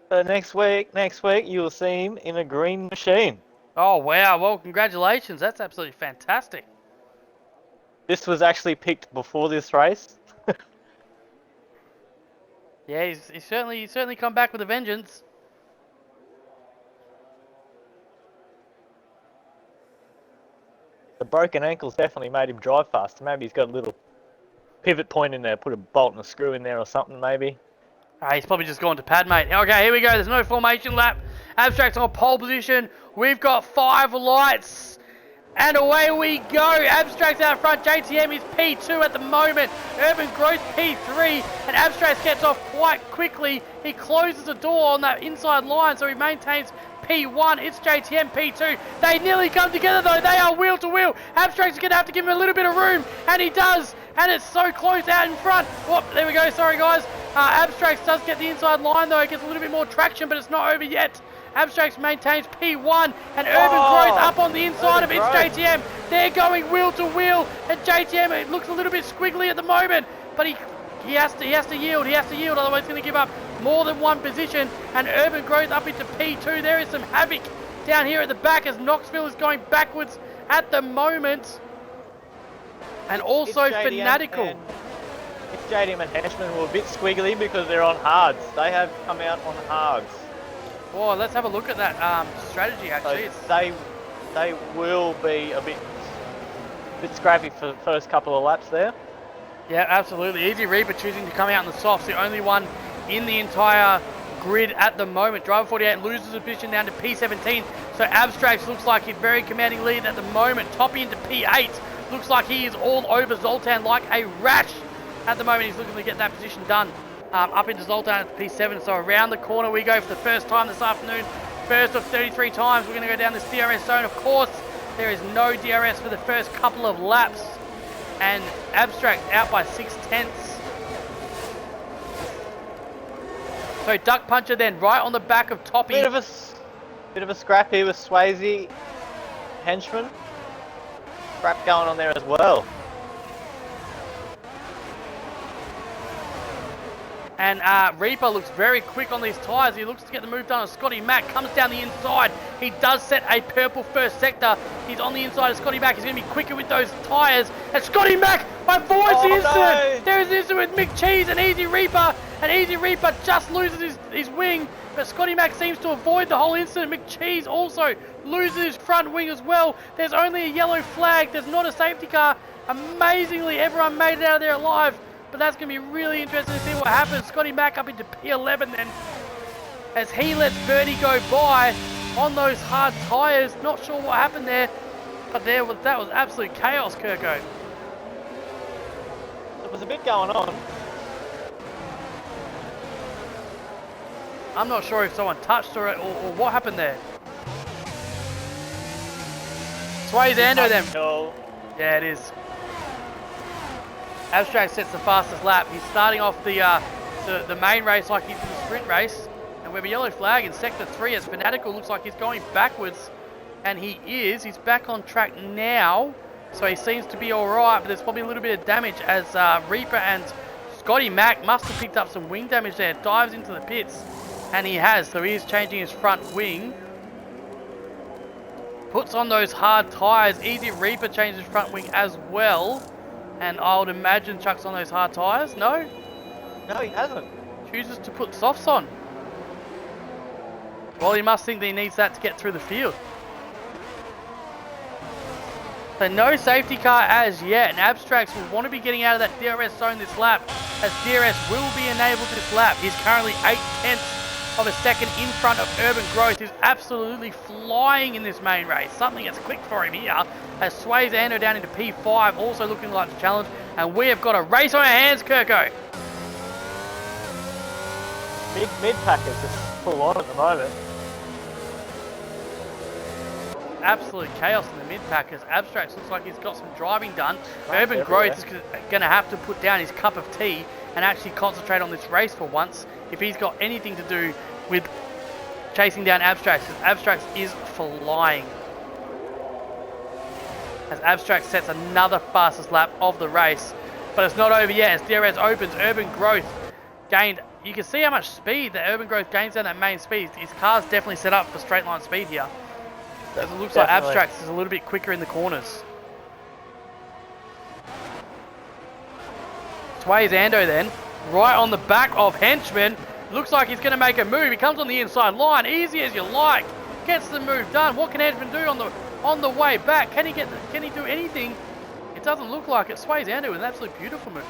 So next week you will see him in a green machine. Oh, wow. Well, congratulations. That's absolutely fantastic. This was actually picked before this race. Yeah, he's certainly come back with a vengeance. The broken ankles definitely made him drive faster. Maybe he's got a little pivot point in there. Put a bolt and a screw in there or something maybe. He's probably just gone to pad, mate. Okay, here we go. There's no formation lap. Abstract's on pole position. We've got 5 lights. And away we go. Abstract's out front. JTM is P2 at the moment. Urban Growth P3. And Abstract gets off quite quickly. He closes the door on that inside line, so he maintains P1. It's JTM P2. They nearly come together, though. They are wheel to wheel. Abstract's going to have to give him a little bit of room. And he does. And it's so close out in front. Whoop, there we go. Sorry, guys. Abstracts does get the inside line, though. It gets a little bit more traction, but it's not over yet. Abstracts maintains P1, and Urban Growth up on the inside of it. It's JTM. They're going wheel to wheel, and JTM, it looks a little bit squiggly at the moment, but he has to yield. He has to yield, otherwise he's going to give up more than one position. And Urban Growth up into P2. There is some havoc down here at the back as Knoxville is going backwards at the moment, and also Fanatical. It's JDM and Henchman who are a bit squiggly because they're on hards. They have come out on hards. Oh, let's have a look at that strategy, actually. So they will be a bit scrappy for the first couple of laps there. Yeah, absolutely. Easy Reaper choosing to come out in the softs. The only one in the entire grid at the moment. Driver 48 loses a position down to P17. So Abstracts looks like he's very commanding lead at the moment. Toppy into P8. Looks like he is all over Zoltan like a rash. At the moment, he's looking to get that position done. Up into Zoltan at P7. So around the corner we go for the first time this afternoon. First of 33 times we're going to go down this DRS zone. Of course, there is no DRS for the first couple of laps. And Abstract out by 6/10. So Duck Puncher then right on the back of Toppy. Bit of a scrap here with Swayze. Henchman. Scrap going on there as well. And Reaper looks very quick on these tyres. He looks to get the move done. Scotty Mack comes down the inside. He does set a purple first sector. He's on the inside of Scotty Mack. He's going to be quicker with those tyres. And Scotty Mack avoids the incident. No. There is an incident with Mick Cheese and Easy Reaper. And Easy Reaper just loses his wing. But Scotty Mack seems to avoid the whole incident. Mick Cheese also loses his front wing as well. There's only a yellow flag. There's not a safety car. Amazingly, everyone made it out of there alive. But that's going to be really interesting to see what happens. Scotty Mack up into P11 then, as he lets Birdie go by on those hard tyres. Not sure what happened there, but that was absolute chaos, Kirko. There was a bit going on. I'm not sure if someone touched or what happened there. Swayze Ando then. Yeah, it is. Abstract sets the fastest lap. He's starting off the main race like he did the sprint race. And we have a yellow flag in sector 3 as Fanatical looks like he's going backwards. And he is. He's back on track now. So he seems to be alright, but there's probably a little bit of damage as Reaper and Scotty Mack must have picked up some wing damage there. Dives into the pits. And he has. So he is changing his front wing. Puts on those hard tyres. Easy Reaper changes his front wing as well. And I would imagine Chuck's on those hard tyres. No? No, he hasn't. Chooses to put softs on. Well, he must think that he needs that to get through the field. So no safety car as yet. And Abstracts will want to be getting out of that DRS zone this lap, as DRS will be enabled this lap. He's currently 8/10 of a second in front of Urban Growth, who's absolutely flying in this main race. Something that's clicked for him here, as Swayze Ando down into P5, also looking like a challenge. And we have got a race on our hands, Kirko. Big mid-pack is just full on at the moment. Absolute chaos in the mid-pack, as Abstracts looks like he's got some driving done. Urban Growth is going to have to put down his cup of tea and actually concentrate on this race for once, if he's got anything to do with chasing down Abstracts, because Abstracts is flying. As Abstract sets another fastest lap of the race, but it's not over yet as DRS opens. Urban Growth gained, you can see how much speed that Urban Growth gains down that main speed. His car's definitely set up for straight line speed here. As it looks like Abstracts is a little bit quicker in the corners. Swayze Ando then, right on the back of Henchman. Looks like he's going to make a move. He comes on the inside line, easy as you like. Gets the move done. What can Henchman do on the way back? Can he do anything? It doesn't look like it. Swayze Ando with an absolute beautiful move.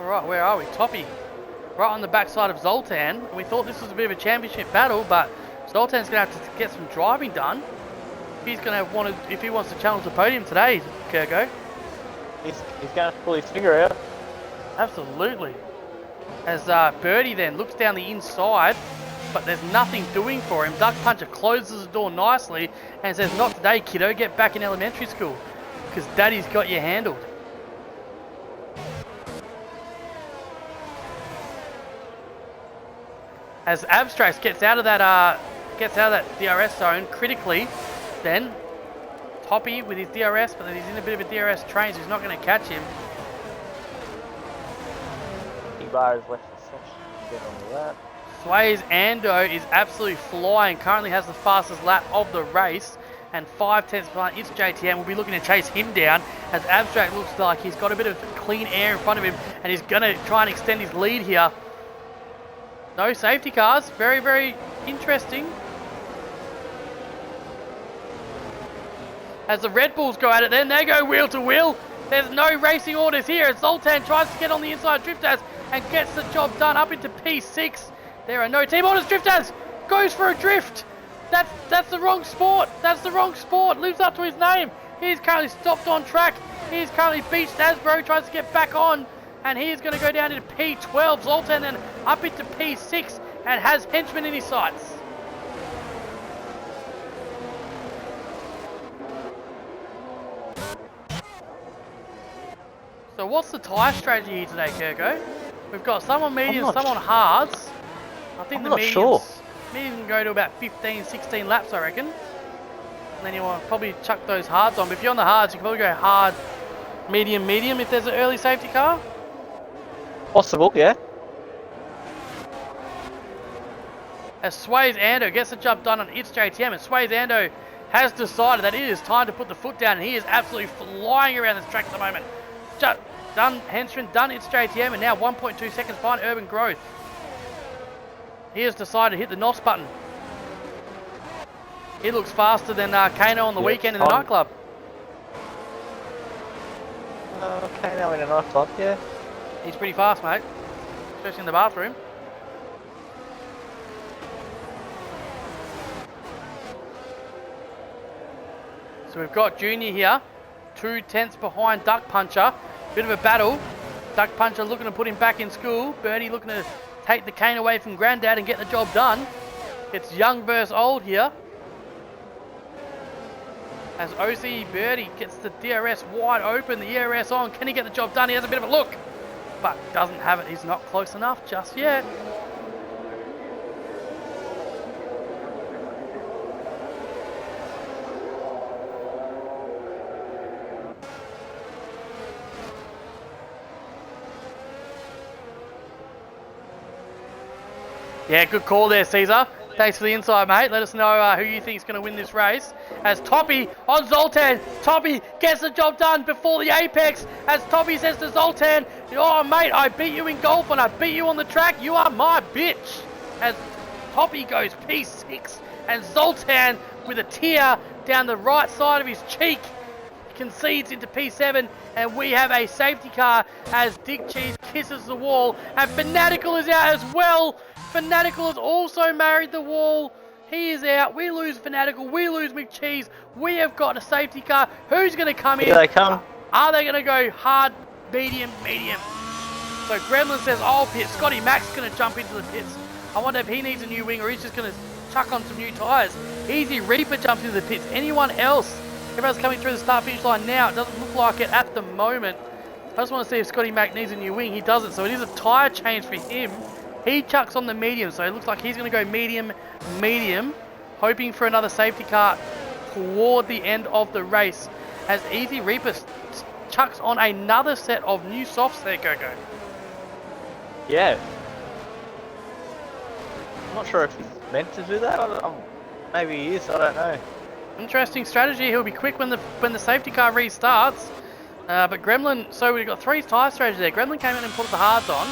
Alright, where are we? Toppy. Right on the backside of Zoltan. We thought this was a bit of a championship battle, but Zoltan's going to have to get some driving done. He's going to want to, if he wants to challenge the podium today, Kirko. He's going to pull his finger out. Absolutely. As Birdie then looks down the inside, but there's nothing doing for him. Duck Puncher closes the door nicely and says, not today, kiddo, get back in elementary school, because daddy's got you handled. As Abstracts gets out of that DRS zone critically, then Toppy with his DRS, but he's in a bit of a DRS train, so he's not going to catch him. Bar has left the session. Get on with that. Sway's Ando is absolutely flying, currently has the fastest lap of the race, and 5/10 behind its JTM. Will be looking to chase him down, as Abstract looks like he's got a bit of clean air in front of him, and he's going to try and extend his lead here. No safety cars, very, very interesting. As the Red Bulls go at it, then they go wheel to wheel. There's no racing orders here as Zoltan tries to get on the inside Driftaz and gets the job done up into P6. There are no team orders. Driftaz goes for a drift. That's the wrong sport. That's the wrong sport. Lives up to his name. He's currently stopped on track. He's currently beached Asbro, tries to get back on. And he is going to go down into P12. Zoltan then up into P6 and has Henchman in his sights. So what's the tyre strategy here today, Kirko? We've got some on mediums, some on hards. I think the mediums can go to about 15, 16 laps, I reckon. And then you want to probably chuck those hards on. But if you're on the hards, you can probably go hard, medium, medium if there's an early safety car. Possible, yeah. As Sway's Ando gets the job done on its JTM, and Sway's Ando has decided that it is time to put the foot down, and he is absolutely flying around this track at the moment. Done Henchman, done its JTM, and now 1.2 seconds behind Urban Growth. He has decided to hit the NOS button. He looks faster than Kano on the weekend in the nightclub. Kano in a nightclub, yeah. He's pretty fast, mate. Especially in the bathroom. So we've got Junior here. 2/10 behind Duck Puncher. Bit of a battle. Duck Puncher looking to put him back in school. Birdie looking to take the cane away from Grandad and get the job done. It's young versus old here. As OC Birdie gets the DRS wide open, the ERS on. Can he get the job done? He has a bit of a look, but doesn't have it. He's not close enough just yet. Yeah, good call there, Caesar. Thanks for the insight, mate. Let us know who you think is going to win this race. As Toppy on Zoltan. Toppy gets the job done before the apex. As Toppy says to Zoltan, oh, mate, I beat you in golf and I beat you on the track. You are my bitch. As Toppy goes P6 and Zoltan with a tear down the right side of his cheek concedes into P7, and we have a safety car as Dick Cheese kisses the wall, and Fanatical is out as well. Fanatical has also married the wall. He is out. We lose Fanatical. We lose McCheese. We have got a safety car. Who's going to come in? Here they come. Are they going to go hard, medium, medium? So Gremlin says, oh, pit. Scotty Mack's going to jump into the pits. I wonder if he needs a new wing or he's just going to chuck on some new tyres. Easy Reaper jumps into the pits. Anyone else? Everyone's coming through the start-finish line now. It doesn't look like it at the moment. I just want to see if Scotty Mack needs a new wing. He doesn't, so it is a tyre change for him. He chucks on the medium, so it looks like he's going to go medium, medium, hoping for another safety car toward the end of the race. As Easy Reaper chucks on another set of new softs there, Coco. Yeah. I'm not sure if he's meant to do that. Maybe he is, I don't know. Interesting strategy. He'll be quick when the safety car restarts. But Gremlin, so we've got three tyre strategies there. Gremlin came in and put the hards on.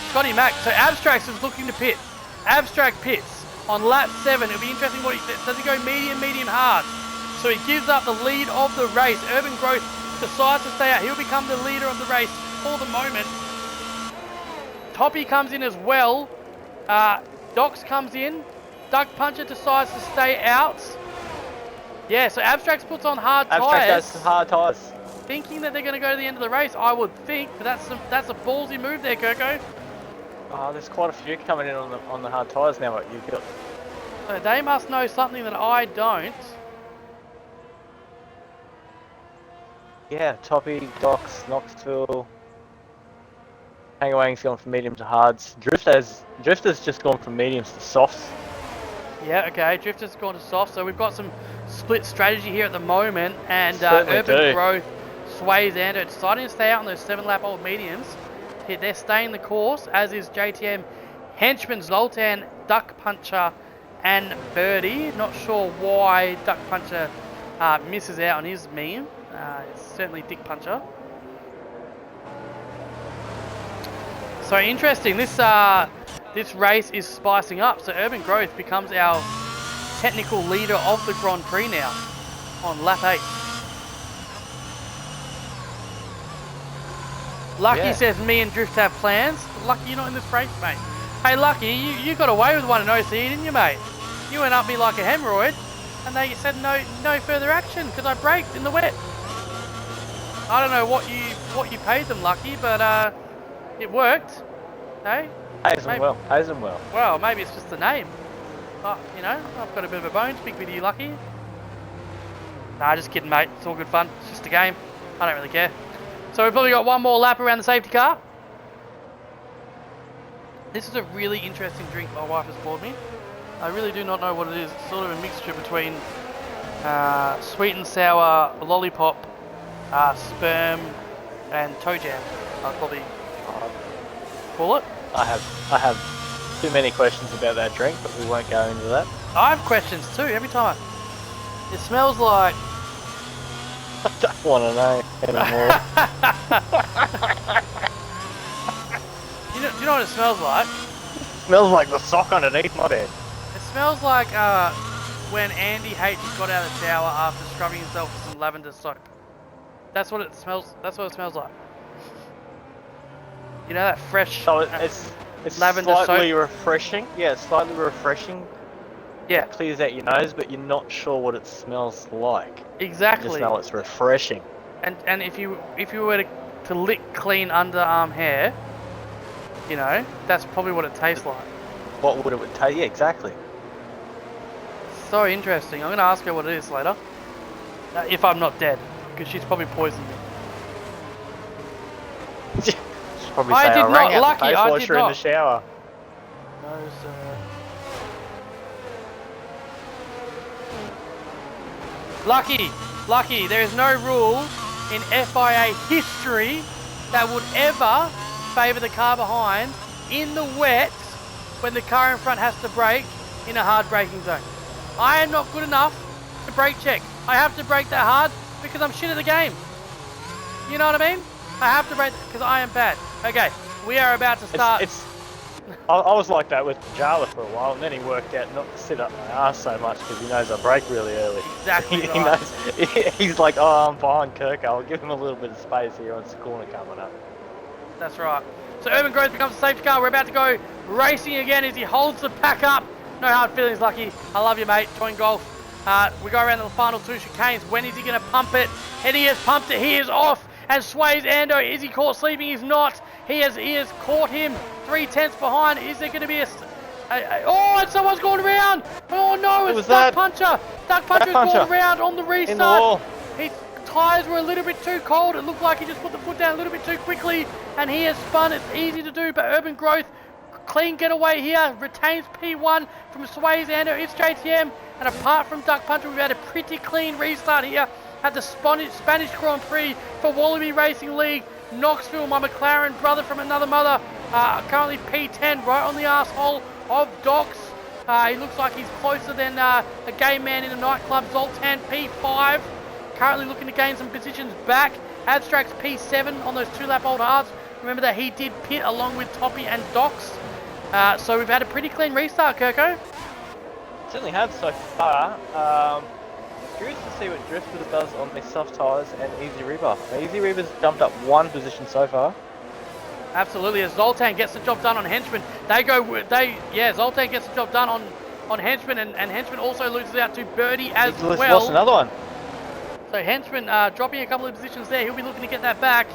Scotty Mack, so Abstract is looking to pit. Abstract pits on lap 7. It'll be interesting what he does. He go medium, medium, hard? So he gives up the lead of the race. Urban Growth decides to stay out. He'll become the leader of the race for the moment. Toppy comes in as well. Docs comes in. Duck Puncher decides to stay out. Yeah, so Abstracts puts on hard Abstract tyres. has hard tyres. Thinking that they're going to go to the end of the race, I would think. But that's a ballsy move there, Kirko. Oh, there's quite a few coming in on the hard tyres now. What you've got? So they must know something that I don't. Yeah, Toppy, Docs, Knoxville. Hangawang's gone from medium to hards. Drifter's just gone from mediums to softs. Yeah, okay. Drifter's gone to soft, so we've got some split strategy here at the moment, and Certainly Urban do. Growth sways Ando, deciding to stay out on those 7-lap-old mediums. They're staying the course, as is JTM, Henchman, Zoltan, Duck Puncher, and Birdie. Not sure why Duck Puncher misses out on his meme. It's certainly Dick Puncher. So interesting. This race is spicing up. So Urban Growth becomes our technical leader of the Grand Prix now on lap 8. Lucky says me and Drift have plans. Lucky you're not in this race, mate. Hey Lucky, you got away with one in OC, didn't you, mate? You went up me like a hemorrhoid, and they said no further action because I braked in the wet. I don't know what you paid them, Lucky, but it worked. Hey? Pays them well. Pays them well. Well, maybe it's just the name. Oh, you know, I've got a bit of a bone to pick with you, Lucky. Nah, just kidding, mate. It's all good fun. It's just a game. I don't really care. So we've probably got one more lap around the safety car. This is a really interesting drink my wife has bought me. I really do not know what it is. It's sort of a mixture between sweet and sour lollipop, sperm, and toe jam. I'd probably call it. I have too many questions about that drink, but we won't go into that. I have questions too every time. It smells like... I don't want to know anymore. Do you know what it smells like? Smells like the sock underneath my bed. It smells like when Andy H got out of the shower after scrubbing himself with some lavender soap. That's what it smells. That's what it smells like. You know that fresh. So it's lavender slightly soap? refreshing. Yeah, it's slightly refreshing. Yeah, Clears out your nose, but you're not sure what it smells like. You just exactly. smell it's refreshing. And if you were to lick clean underarm hair, you know, that's probably what it tastes like. What would it taste? Yeah, exactly. So interesting. I'm gonna ask her what it is later. If I'm not dead, because she's probably poisoned me. She'll probably I say, did I rang not, out Lucky, the face I did washer in not. the shower. No, sir. Lucky, there is no rule in FIA history that would ever favour the car behind in the wet when the car in front has to brake in a hard braking zone. I am not good enough to brake check. I have to brake that hard because I'm shit at the game. You know what I mean? I have to brake because I am bad. Okay, we are about to start. I was like that with Jala for a while, and then he worked out not to sit up my ass so much because he knows I brake really early. Exactly He right. knows. He's like, oh, I'm behind Kirk. I'll give him a little bit of space here on the corner coming up. That's right. So Urban Growth becomes a safety car. We're about to go racing again as he holds the pack up. No hard feelings, Lucky. I love you, mate. Join golf. We go around to the final 2 chicanes. When is he going to pump it? And he has pumped it. He is off and sways Ando. Is he caught sleeping? He's not. He has caught him 3/10 behind. Is there going to be oh, and someone's gone around. Oh no, it's Duck Puncher. Duck Puncher's gone around on the restart. In the wall. His tyres were a little bit too cold. It looked like he just put the foot down a little bit too quickly, and he has spun. It's easy to do, but Urban Growth, clean getaway here, retains P1 from Sways Ando. It's JTM, and apart from Duck Puncher, we've had a pretty clean restart here at the Spanish Grand Prix for Wallaby Racing League. Knoxville, my McLaren brother from another mother, currently P10, right on the arsehole of Docs. He looks like he's closer than a gay man in a nightclub. Zoltan P5, currently looking to gain some positions back. Abstract's P7 on those 2-lap-old hards. Remember that he did pit along with Toppy and Docs. So we've had a pretty clean restart, Kirko. Certainly have so far. Curious to see what Drifter does on the soft tyres and Easy Reaver. Easy Reaver's jumped up 1 position so far. Absolutely, as Zoltan gets the job done on Henchman, Zoltan gets the job done on Henchman, and Henchman also loses out to Birdie as He's well. lost another one. So Henchman dropping a couple of positions there, he'll be looking to get that back,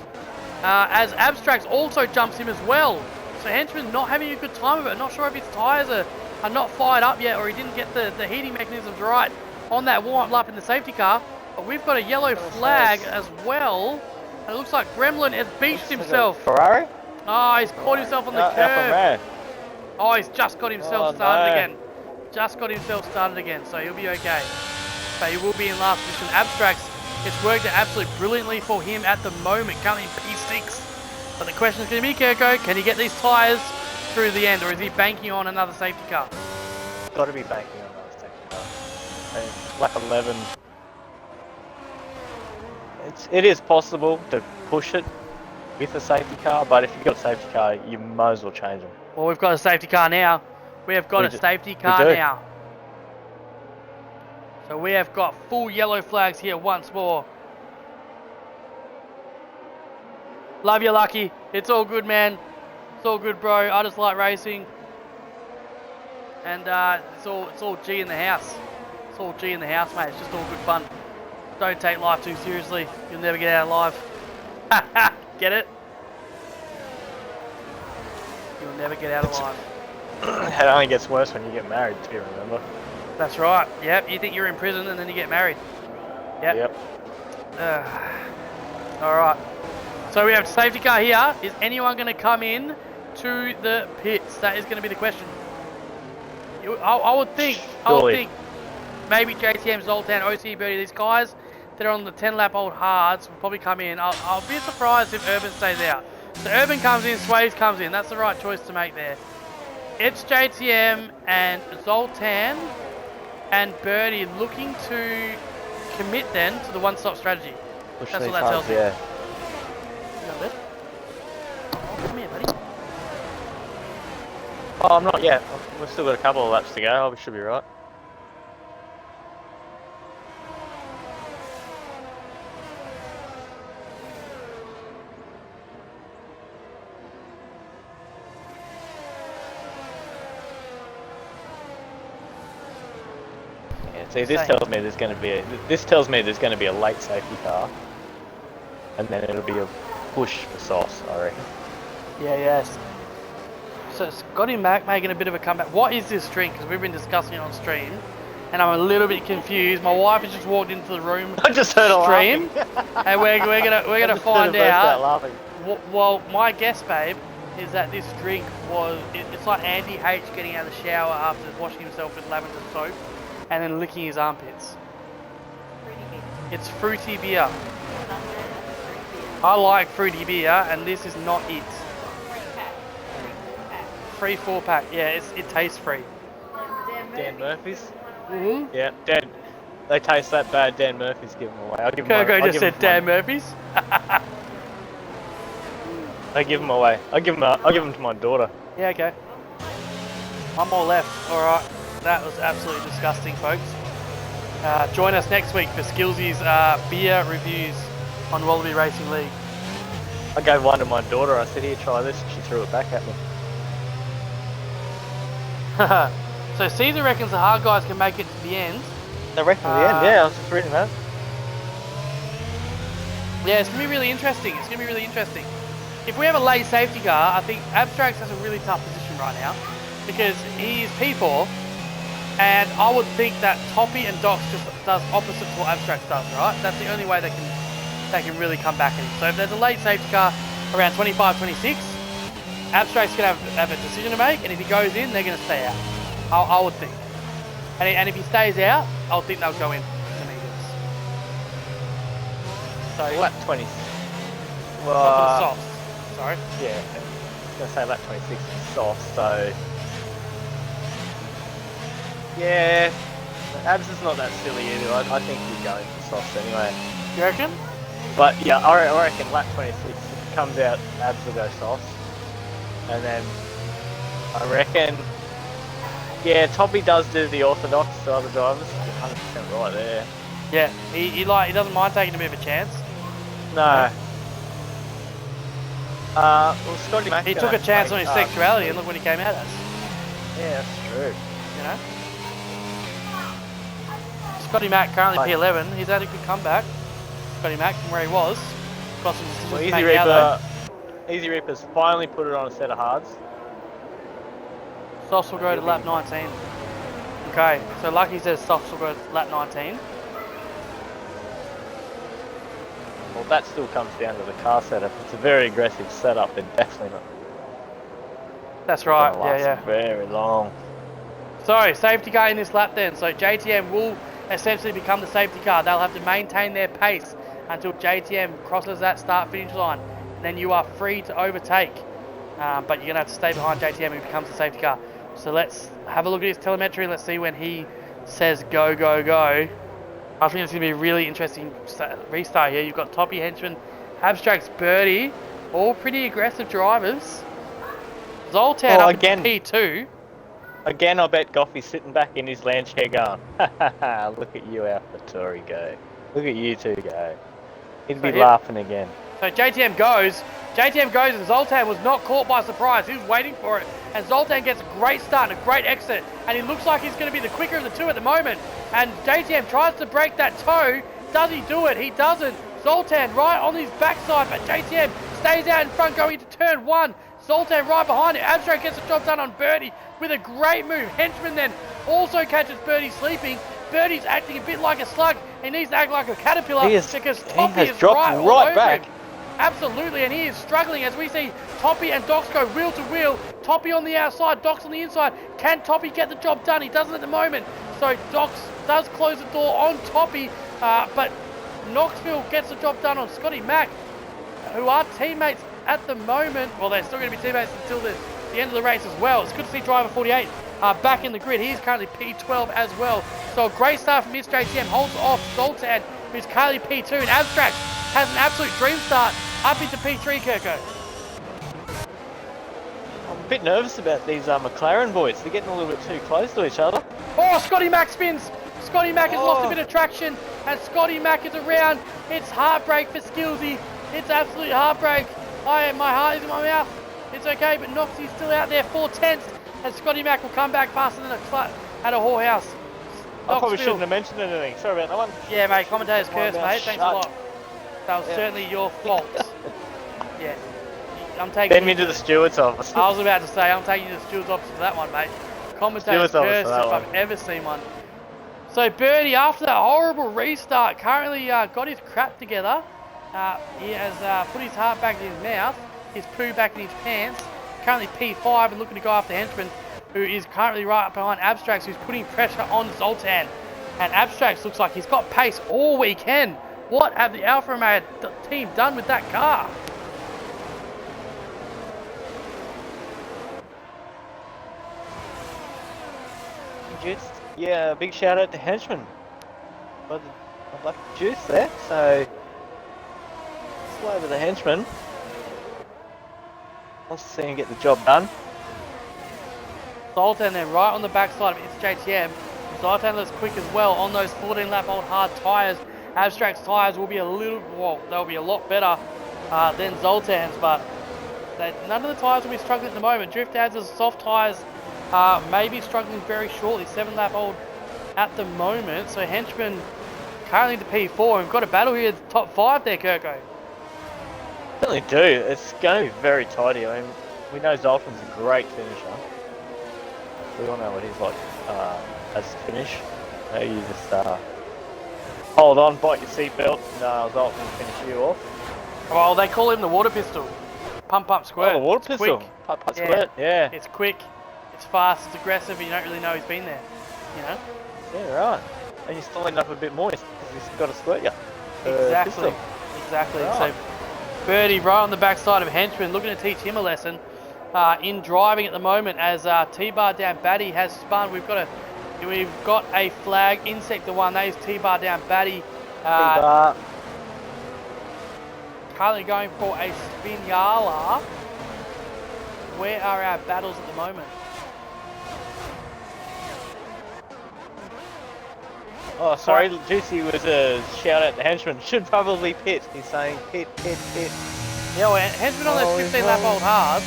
as Abstracts also jumps him as well. So Henchman not having a good time of it, not sure if his tyres are not fired up yet, or he didn't get the heating mechanisms right on that warm-up lap in the safety car. But we've got a yellow flag as well. And it looks like Gremlin has beached himself. Ferrari? Oh, he's caught himself on the curb. Oh, he's just got himself started again. Just got himself started again, so he'll be okay. But he will be in last position. Abstracts, it's worked out absolutely brilliantly for him at the moment, currently in P6. But the question is going to be, Kirko, can he get these tyres through the end, or is he banking on another safety car? Got to be banking on another safety car. And lap 11. It is possible to push it with a safety car, but if you've got a safety car, you might as well change them. Well, we've got a safety car now. We have got a safety car now. So we have got full yellow flags here once more. Love you, Lucky. It's all good, man. It's all good, bro. I just like racing. And it's all G in the house. It's all G in the house, mate. It's just all good fun. Don't take life too seriously. You'll never get out alive. Get it? You'll never get out alive. It only gets worse when you get married too, remember? That's right. Yep, you think you're in prison and then you get married. Yep. Alright. So we have a safety car here. Is anyone going to come in to the pits? That is going to be the question. I would think maybe JTM, Zoltan, OC Birdie, these guys that are on the 10 lap old hards will probably come in. I'll be surprised if Urban stays out. So Urban comes in, Sways comes in. That's the right choice to make there. It's JTM and Zoltan and Birdie looking to commit then to the one-stop strategy. Push That's what that tells me. You got a bit? Oh, come here, buddy. Oh, I'm not yet. We've still got a couple of laps to go. We should be right. See, this tells me there's going to be a late safety car, and then it'll be a push for Sauce, I reckon. Yes. So Scotty Mac making a bit of a comeback. What is this drink? Because we've been discussing it on stream, and I'm a little bit confused. My wife has just walked into the room. I just heard her stream, and we're gonna find out. Well, my guess, babe, is that this drink was it's like Andy H getting out of the shower after washing himself with lavender soap and then licking his armpits. It's fruity beer. I like fruity beer, and this is not it. Free 4-pack. Yeah, it tastes free. Dan Murphy's? Mm-hmm. Yeah, Dan. They taste that bad. Dan Murphy's give them away. Kirko just said Dan Murphy's. I give them away. I'll give them to my daughter. Yeah, okay. One more left. All right. That was absolutely disgusting, folks. Join us next week for Skillsy's beer reviews on Wallaby Racing League. I gave one to my daughter. I said, "Here, try this." She threw it back at me. So Caesar reckons the hard guys can make it to the end. They reckon the end. Yeah, I was just reading that. Yeah, it's gonna be really interesting. If we have a late safety car, I think Abstracts has a really tough position right now because he's P4. And I would think that Toppy and Docs just does opposite to what Abstracts does, right? That's the only way they can really come back at him. So if there's a late safety car around 25, 26, Abstract's going to have a decision to make, and if he goes in, they're going to stay out. I would think. And if he stays out, I'll think they'll go in to mediums. So lap 20. Well, for the softs. Sorry. Yeah, I was going to say lap 26 is soft, so... Yeah, Abs is not that silly either. I think he's going for softs anyway. You reckon? But yeah, I reckon lap 26 comes out, Abs will go softs. And then I reckon, yeah, Toppy does do the orthodox to other drivers. 100% right there. Yeah, he doesn't mind taking a bit of a chance. No. Well, Scotty Mack. He took a chance on his sexuality, and look what he came out as. Yeah, that's true. You know. Scotty Mack currently P11. He's had a good comeback. Scotty Mack from where he was. Got some decisions Well, to Easy make Reaper, now, Easy Reaper's finally put it on a set of hards. though. Softs will go to lap 19. Okay, so Lucky says Softs will go to lap 19. Well, that still comes down to the car setup. It's a very aggressive setup. They're definitely not That's right. gonna last Yeah. very long. So safety car in this lap then. So JTM will essentially become the safety car. They'll have to maintain their pace until JTM crosses that start finish line. And then you are free to overtake. But you're going to have to stay behind JTM who becomes the safety car. So let's have a look at his telemetry. Let's see when he says go, go, go. I think it's going to be a really interesting restart here. You've got Toppy, Henchman, Abstracts, Birdie. All pretty aggressive drivers. Zoltan up again, in P2. Again, I bet Goffy's sitting back in his lounge chair going, ha ha ha, look at you, AlphaTauri go. Look at you two go. He'd be laughing again. So JTM goes and Zoltan was not caught by surprise. He was waiting for it. And Zoltan gets a great start and a great exit. And he looks like he's going to be the quicker of the two at the moment. And JTM tries to break that toe. Does he do it? He doesn't. Zoltan right on his backside, but JTM stays out in front going into turn 1. Zoltan right behind it. Abstract gets the job done on Birdie with a great move. Henchman then also catches Birdie sleeping. Birdie's acting a bit like a slug. He needs to act like a caterpillar because Toppy is right back. Him. Absolutely, and he is struggling as we see Toppy and Docs go wheel to wheel. Toppy on the outside, Docs on the inside. Can Toppy get the job done? He doesn't at the moment. So Docs does close the door on Toppy, but Knoxville gets the job done on Scotty Mack, who are teammates at the moment. Well, they're still going to be teammates until the end of the race as well. It's good to see driver 48 back in the grid. He is currently P12 as well. So a great start from Miss JTM. Holds off Zoltan, who's currently P2. And Abstract has an absolute dream start up into P3, Kirko. I'm a bit nervous about these McLaren boys. They're getting a little bit too close to each other. Oh, Scotty Mack spins. Scotty Mack has lost a bit of traction. And Scotty Mack is around. It's heartbreak for Skillsy. It's absolute heartbreak. My heart is in my mouth. It's okay, but Noxie's still out there, 4/10. And Scotty Mack will come back faster than a clut at a whorehouse. I probably shouldn't have mentioned anything. Sorry about that one. Yeah, mate, commentator's curse, mate. Thanks a lot. That was certainly your fault. Yeah. I'm taking Send me to the steward's office. I was about to say, I'm taking you to the steward's office for that one, mate. Commentator's curse if I've ever seen one. So Birdie, after that horrible restart, currently got his crap together. He has put his heart back in his mouth, his poo back in his pants. Currently P5 and looking to go after Henchman, who is currently right behind Abstracts, who's putting pressure on Zoltan. And Abstracts looks like he's got pace all weekend. What have the Alfa Romeo team done with that car? Yeah, big shout out to Henchman. I'd like the juice there, so slow over the Henchman. Wants to see him get the job done. Zoltan then right on the backside of its JTM. Zoltan looks quick as well on those 14 lap old hard tyres. Abstract's tyres will be they'll be a lot better than Zoltan's, but none of the tyres will be struggling at the moment. Drift adds soft tyres may be struggling very shortly, 7 lap old at the moment. So Henchman currently to P4. We've got a battle here at the top 5 there, Kirko. Certainly do. It's going to be very tidy. I mean, we know Zoltan's a great finisher. We all know what he's like as a finish. You just hold on, bite your seatbelt, and Zoltan will finish you off. Well, they call him the water pistol. Pump, squirt. Oh, the water pistol. Quick. Pump, squirt, yeah. It's quick, it's fast, it's aggressive, and you don't really know he's been there, you know? Yeah, right. And you still end up a bit moist because he's got to squirt you. Exactly. Right. So Birdie right on the backside of Henchman, looking to teach him a lesson in driving at the moment as T-Bar down Batty has spun. We've got a flag in sector 1. That is T-Bar down Batty. T-Bar. Currently going for a Spinala. Where are our battles at the moment? Oh, sorry, Juicy was a shout out to Henchman. Should probably pit. He's saying pit. Yeah, well, Henchman on those 15 lap old hards.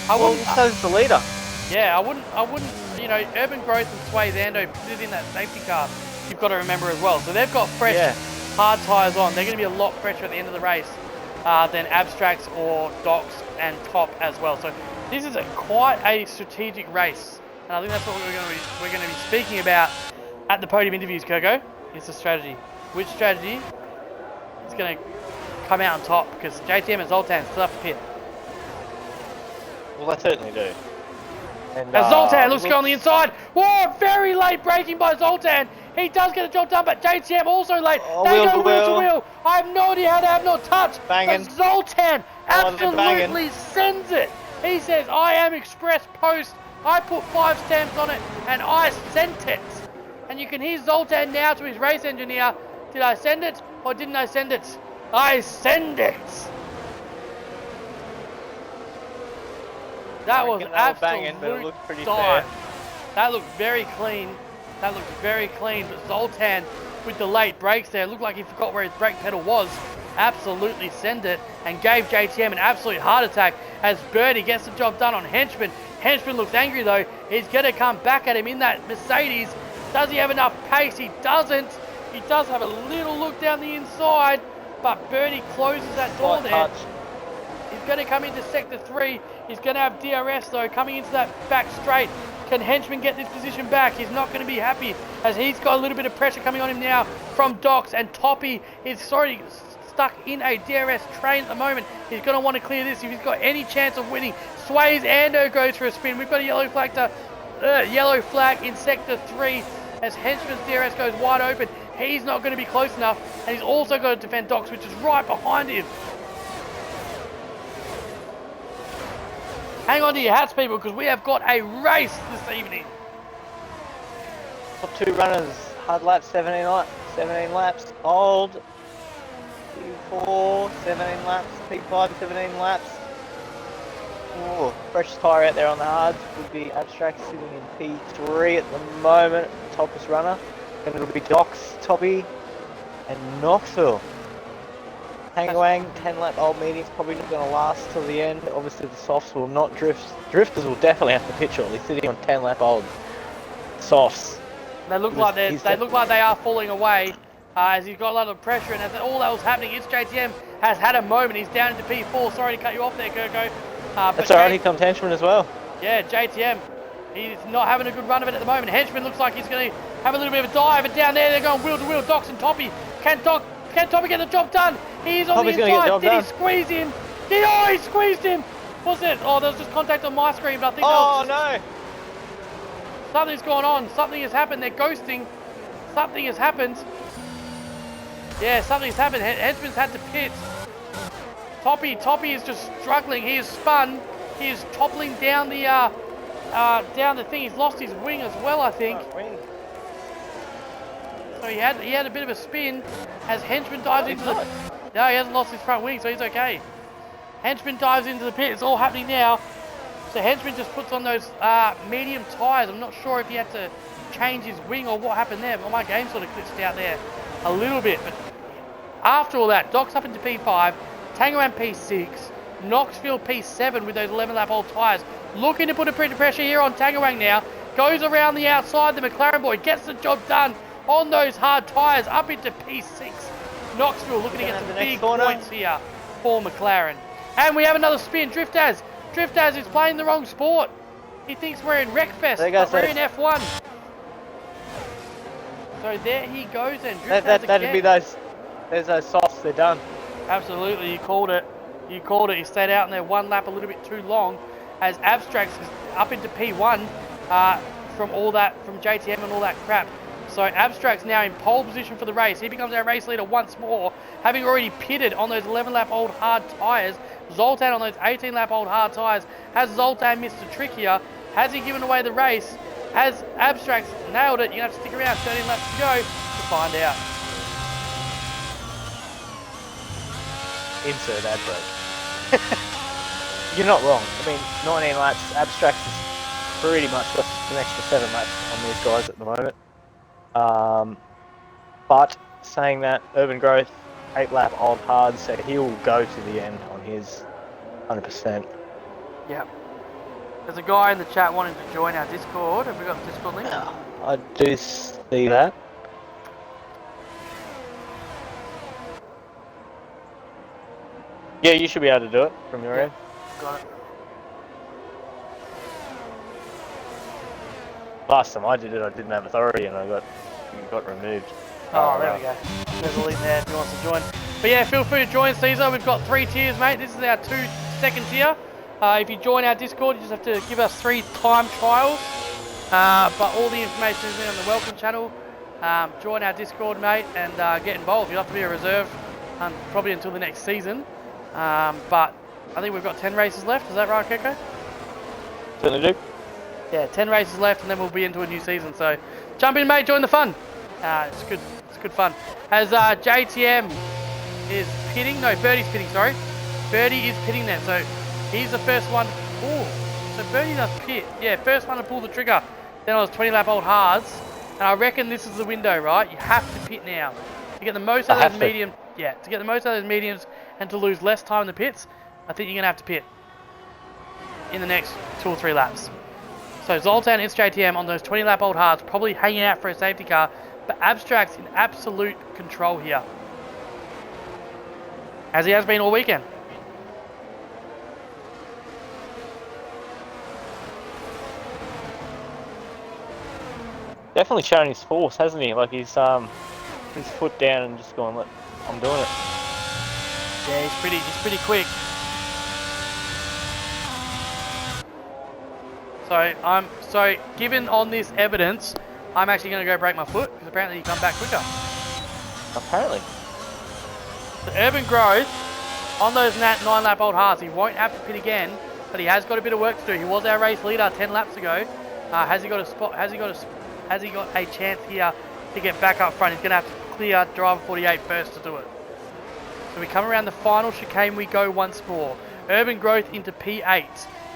I Well, wouldn't. so's the leader. Yeah, I wouldn't. You know, Urban Growth and Sway Zando pitted in that safety car. You've got to remember as well. So they've got fresh hard tyres on. They're going to be a lot fresher at the end of the race than Abstracts or Docs and Top as well. So this is quite a strategic race, and I think that's what we're going to be speaking about at the podium interviews. Kirko, it's a strategy. Which strategy is going to come out on top? Because JTM and Zoltan still have to pit. Well, they certainly do. And Zoltan looks to go on the inside. Whoa, very late braking by Zoltan. He does get the job done, but JTM also late. They go wheel to wheel. I have no idea how they have not touched. Banging. But Zoltan absolutely sends it. He says, I am express post. I put 5 stamps on it, and I sent it. And you can hear Zoltan now to his race engineer. Did I send it, or didn't I send it? I send it. That was absolute but it looked pretty dive. fair. That looked very clean. But Zoltan, with the late brakes there, looked like he forgot where his brake pedal was. Absolutely sent it and gave JTM an absolute heart attack as Birdie gets the job done on Henchman. Henchman looks angry though. He's going to come back at him in that Mercedes. Does he have enough pace? He doesn't. He does have a little look down the inside, but Birdie closes that door there. He's going to come into sector 3. He's going to have DRS though coming into that back straight. Can Henchman get this position back? He's not going to be happy as he's got a little bit of pressure coming on him now from Docs, and Toppy is already stuck in a DRS train at the moment. He's going to want to clear this if he's got any chance of winning. Sways Ando goes for a spin. We've got a yellow flag in sector 3 as Henchman's DRS goes wide open. He's not going to be close enough, and he's also got to defend Docs, which is right behind him. Hang on to your hats, people, because we have got a race this evening. Top 2 runners, hard lap, 17 laps, old, P4, 17 laps, P5, 17 laps. Ooh, fresh tyre out there on the hards would be Abstract sitting in P3 at the moment, topless runner. And it'll be Docs, Toppy, and Knoxville. Hangwang, 10 lap old medium's probably not going to last till the end. Obviously the softs will not drift. Drifters will definitely have to pit shortly, sitting on 10 lap old softs. They look like they are falling away as he's got a lot of pressure, and as all that was happening, it's JTM has had a moment. He's down into P4. Sorry to cut you off there, Kirko. That's alright, here comes Henchman as well. Yeah, JTM. He's not having a good run of it at the moment. Henchman looks like he's going to have a little bit of a dive, and down there they're going wheel to wheel. Docs and Toppy. Can Toppy get the job done? He's on the inside. Did he squeeze him? He squeezed him. What's it? Oh, there was just contact on my screen, but I think no! Something's gone on. Something has happened. They're ghosting. Something has happened. Yeah, something's happened. Henchman's had to pit. Toppy is just struggling. He is spun. He is toppling down the thing. He's lost his wing as well, I think. So he had a bit of a spin as Henchman dives into the... No, he hasn't lost his front wing, so he's okay. Henchman dives into the pit. It's all happening now. So Henchman just puts on those medium tyres. I'm not sure if he had to change his wing or what happened there. But my game sort of glitched out there a little bit. But after all that, Doc's up into P5, Tangerang P6, Knoxville P7 with those 11 lap old tyres. Looking to put a bit of pressure here on Tangerang now. Goes around the outside. The McLaren boy gets the job done on those hard tyres up into P6. Knoxville looking to get some big points here for McLaren. And we have another spin. Driftaz is playing the wrong sport. He thinks we're in Wreckfest, but we're in F1. So there he goes then. That'd be there's those softs, they're done. Absolutely, you called it. He stayed out in there one lap a little bit too long as Abstracts is up into P1 from JTM and all that crap. So Abstract's now in pole position for the race. He becomes our race leader once more, having already pitted on those 11 lap old hard tyres. Zoltan on those 18 lap old hard tyres. Has Zoltan missed a trick here? Has he given away the race? Has Abstracts nailed it? You're going to have to stick around 13 laps to go to find out. Insert ad break. You're not wrong. I mean, 19 laps, Abstracts is pretty much got an extra 7 laps on these guys at the moment. But saying that, Urban Growth, 8 lap old hard, so he'll go to the end on his 100%. Yeah. There's a guy in the chat wanting to join our Discord. Have we got the Discord link? I do see that. Yeah, you should be able to do it from your end. Got it. Last time I did it, I didn't have authority and I got removed. Oh, there we go. There's a link there if you want to join. But yeah, feel free to join, Caesar. We've got 3 tiers, mate. This is our 2nd tier. If you join our Discord, you just have to give us 3 time trials. But all the information is on the welcome channel. Join our Discord, mate, and get involved. You have to be a reserve probably until the next season. But I think we've got 10 races left. Is that right, Keko? Certainly do. Yeah, 10 races left, and then we'll be into a new season. So jump in, mate. Join the fun. It's good. It's good fun. As JTM is pitting. No, Birdie's pitting. Sorry, Birdie is pitting there. So he's the first one. Oh, so Birdie does pit. Yeah, first one to pull the trigger. Then I was 20 lap old hards, and I reckon this is the window, right? You have to pit now to get the most out of those mediums. Yeah, to get the most out of those mediums and to lose less time in the pits. I think you're gonna have to pit in the next 2 or 3 laps. So Zoltan and JTM on those 20 lap old hards, probably hanging out for a safety car, but Abstract's in absolute control here, as he has been all weekend. Definitely showing his force, hasn't he? Like he's his foot down and just going, "Look, I'm doing it." Yeah, he's pretty quick. So given on this evidence, I'm actually going to go break my foot because apparently you come back quicker. Apparently. The Urban Growth on those 9 lap old hards, he won't have to pit again, but he has got a bit of work to do. He was our race leader 10 laps ago. Has he got a spot? Has he got a chance here to get back up front? He's going to have to clear driver 48 first to do it. So we come around the final chicane, we go once more. Urban Growth into P8.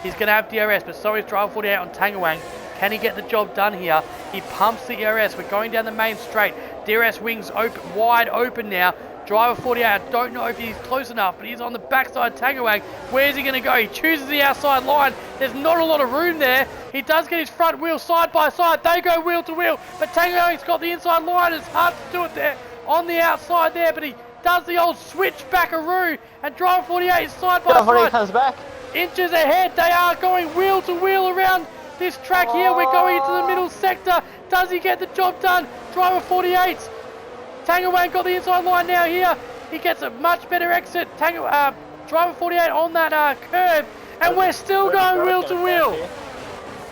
He's going to have DRS, but so is driver 48 on Tangawang. Can he get the job done here? He pumps the DRS. We're going down the main straight. DRS wings open, wide open now. Driver 48, I don't know if he's close enough, but he's on the backside Tangawang. Where's he going to go? He chooses the outside line. There's not a lot of room there. He does get his front wheel side by side. They go wheel to wheel, but Tangawang's got the inside line. It's hard to do it there on the outside there, but he does the old switch-backaroo, and driver 48 is side by side. 48 comes back. Inches ahead, they are going wheel to wheel around this track here. We're going into the middle sector. Does he get the job done? Driver 48. Tangawang got the inside line now here. He gets a much better exit. Driver 48 on that curb, and we're still going wheel to wheel.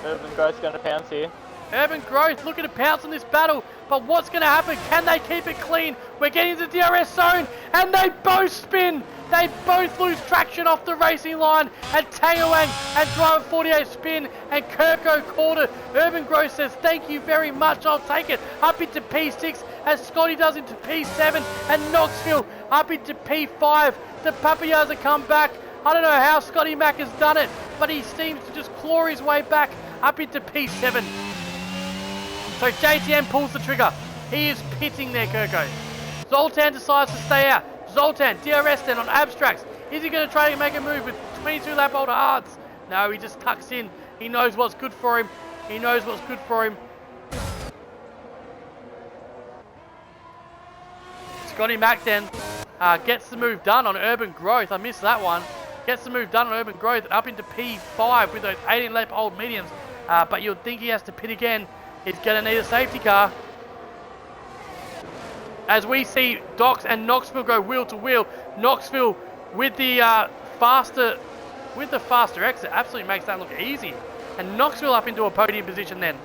Urban Growth's going to pounce here. Urban Growth looking to pounce on this battle, but what's going to happen? Can they keep it clean? We're getting to the DRS zone, and they both spin. They both lose traction off the racing line, and Tangawang and driver 48 spin, and Kirko called it. Urban Growth says, thank you very much, I'll take it. Up into P6, as Scotty does into P7, and Knoxville up into P5. The Papayaza come back. I don't know how Scotty Mack has done it, but he seems to just claw his way back up into P7. So JTM pulls the trigger. He is pitting there, Kirko. Zoltan decides to stay out. Zoltan, DRS then on Abstracts. Is he going to try to make a move with 22 lap older hards? No, he just tucks in. He knows what's good for him. He knows what's good for him. Scotty Mack then gets the move done on Urban Growth. I missed that one. Gets the move done on Urban Growth up into P5 with those 18 lap old mediums. But you'd think he has to pit again. He's going to need a safety car. As we see Docs and Knoxville go wheel to wheel. Knoxville with the faster exit absolutely makes that look easy. And Knoxville up into a podium position then.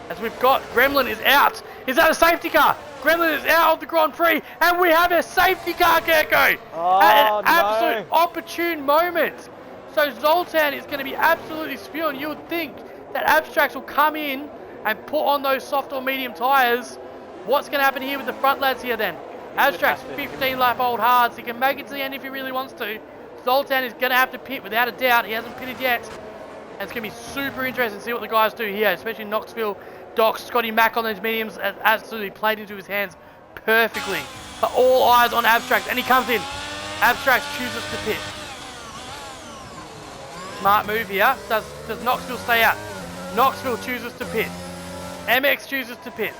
As we've got Gremlin is out. Is that a safety car? Gremlin is out of the Grand Prix, and we have a safety car, Gecko. At an absolute opportune moment. So Zoltan is going to be absolutely spewing. You would think that Abstracts will come in and put on those soft or medium tyres. What's going to happen here with the front lads here then? Abstracts, 15 lap old hards. He can make it to the end if he really wants to. Zoltan is going to have to pit without a doubt. He hasn't pitted yet. And it's going to be super interesting to see what the guys do here, especially Knoxville, Doc, Scotty Mack on those mediums has absolutely played into his hands perfectly. But all eyes on Abstracts, and he comes in. Abstract chooses to pit. Smart move here. Does Knoxville stay out? Knoxville chooses to pit. MX chooses to pit.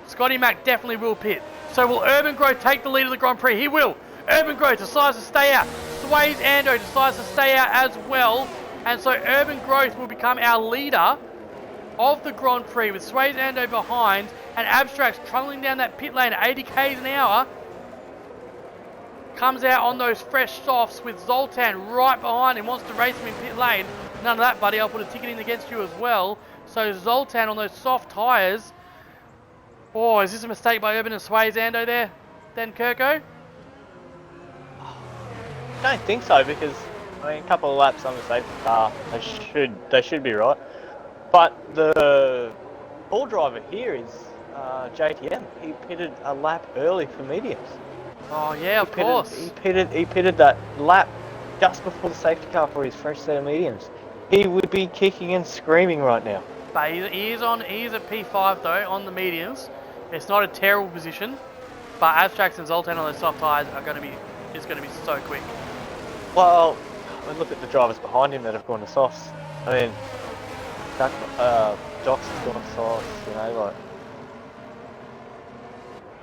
Scotty Mac definitely will pit. So will Urban Growth take the lead of the Grand Prix? He will. Urban Growth decides to stay out. Sways Ando decides to stay out as well. And so Urban Growth will become our leader of the Grand Prix with Sways Ando behind and Abstracts trundling down that pit lane at 80 k's an hour. Comes out on those fresh softs with Zoltan right behind him, wants to race him in pit lane. None of that, buddy. I'll put a ticket in against you as well. So Zoltan on those soft tyres. Oh, is this a mistake by Urban and Sways Ando there, then Kirko? I don't think so, because I mean, a couple of laps on the safety car, they should be right. But the ball driver here is JTM. He pitted a lap early for mediums. Oh yeah, of course. He pitted that lap just before the safety car for his fresh set of mediums. He would be kicking and screaming right now. But he is at P5 though on the mediums. It's not a terrible position, but Abstracts and Zoltan on those soft tyres are going to be so quick. Well, I mean, look at the drivers behind him that have gone to softs. I mean, Docs has gone to softs. You know, like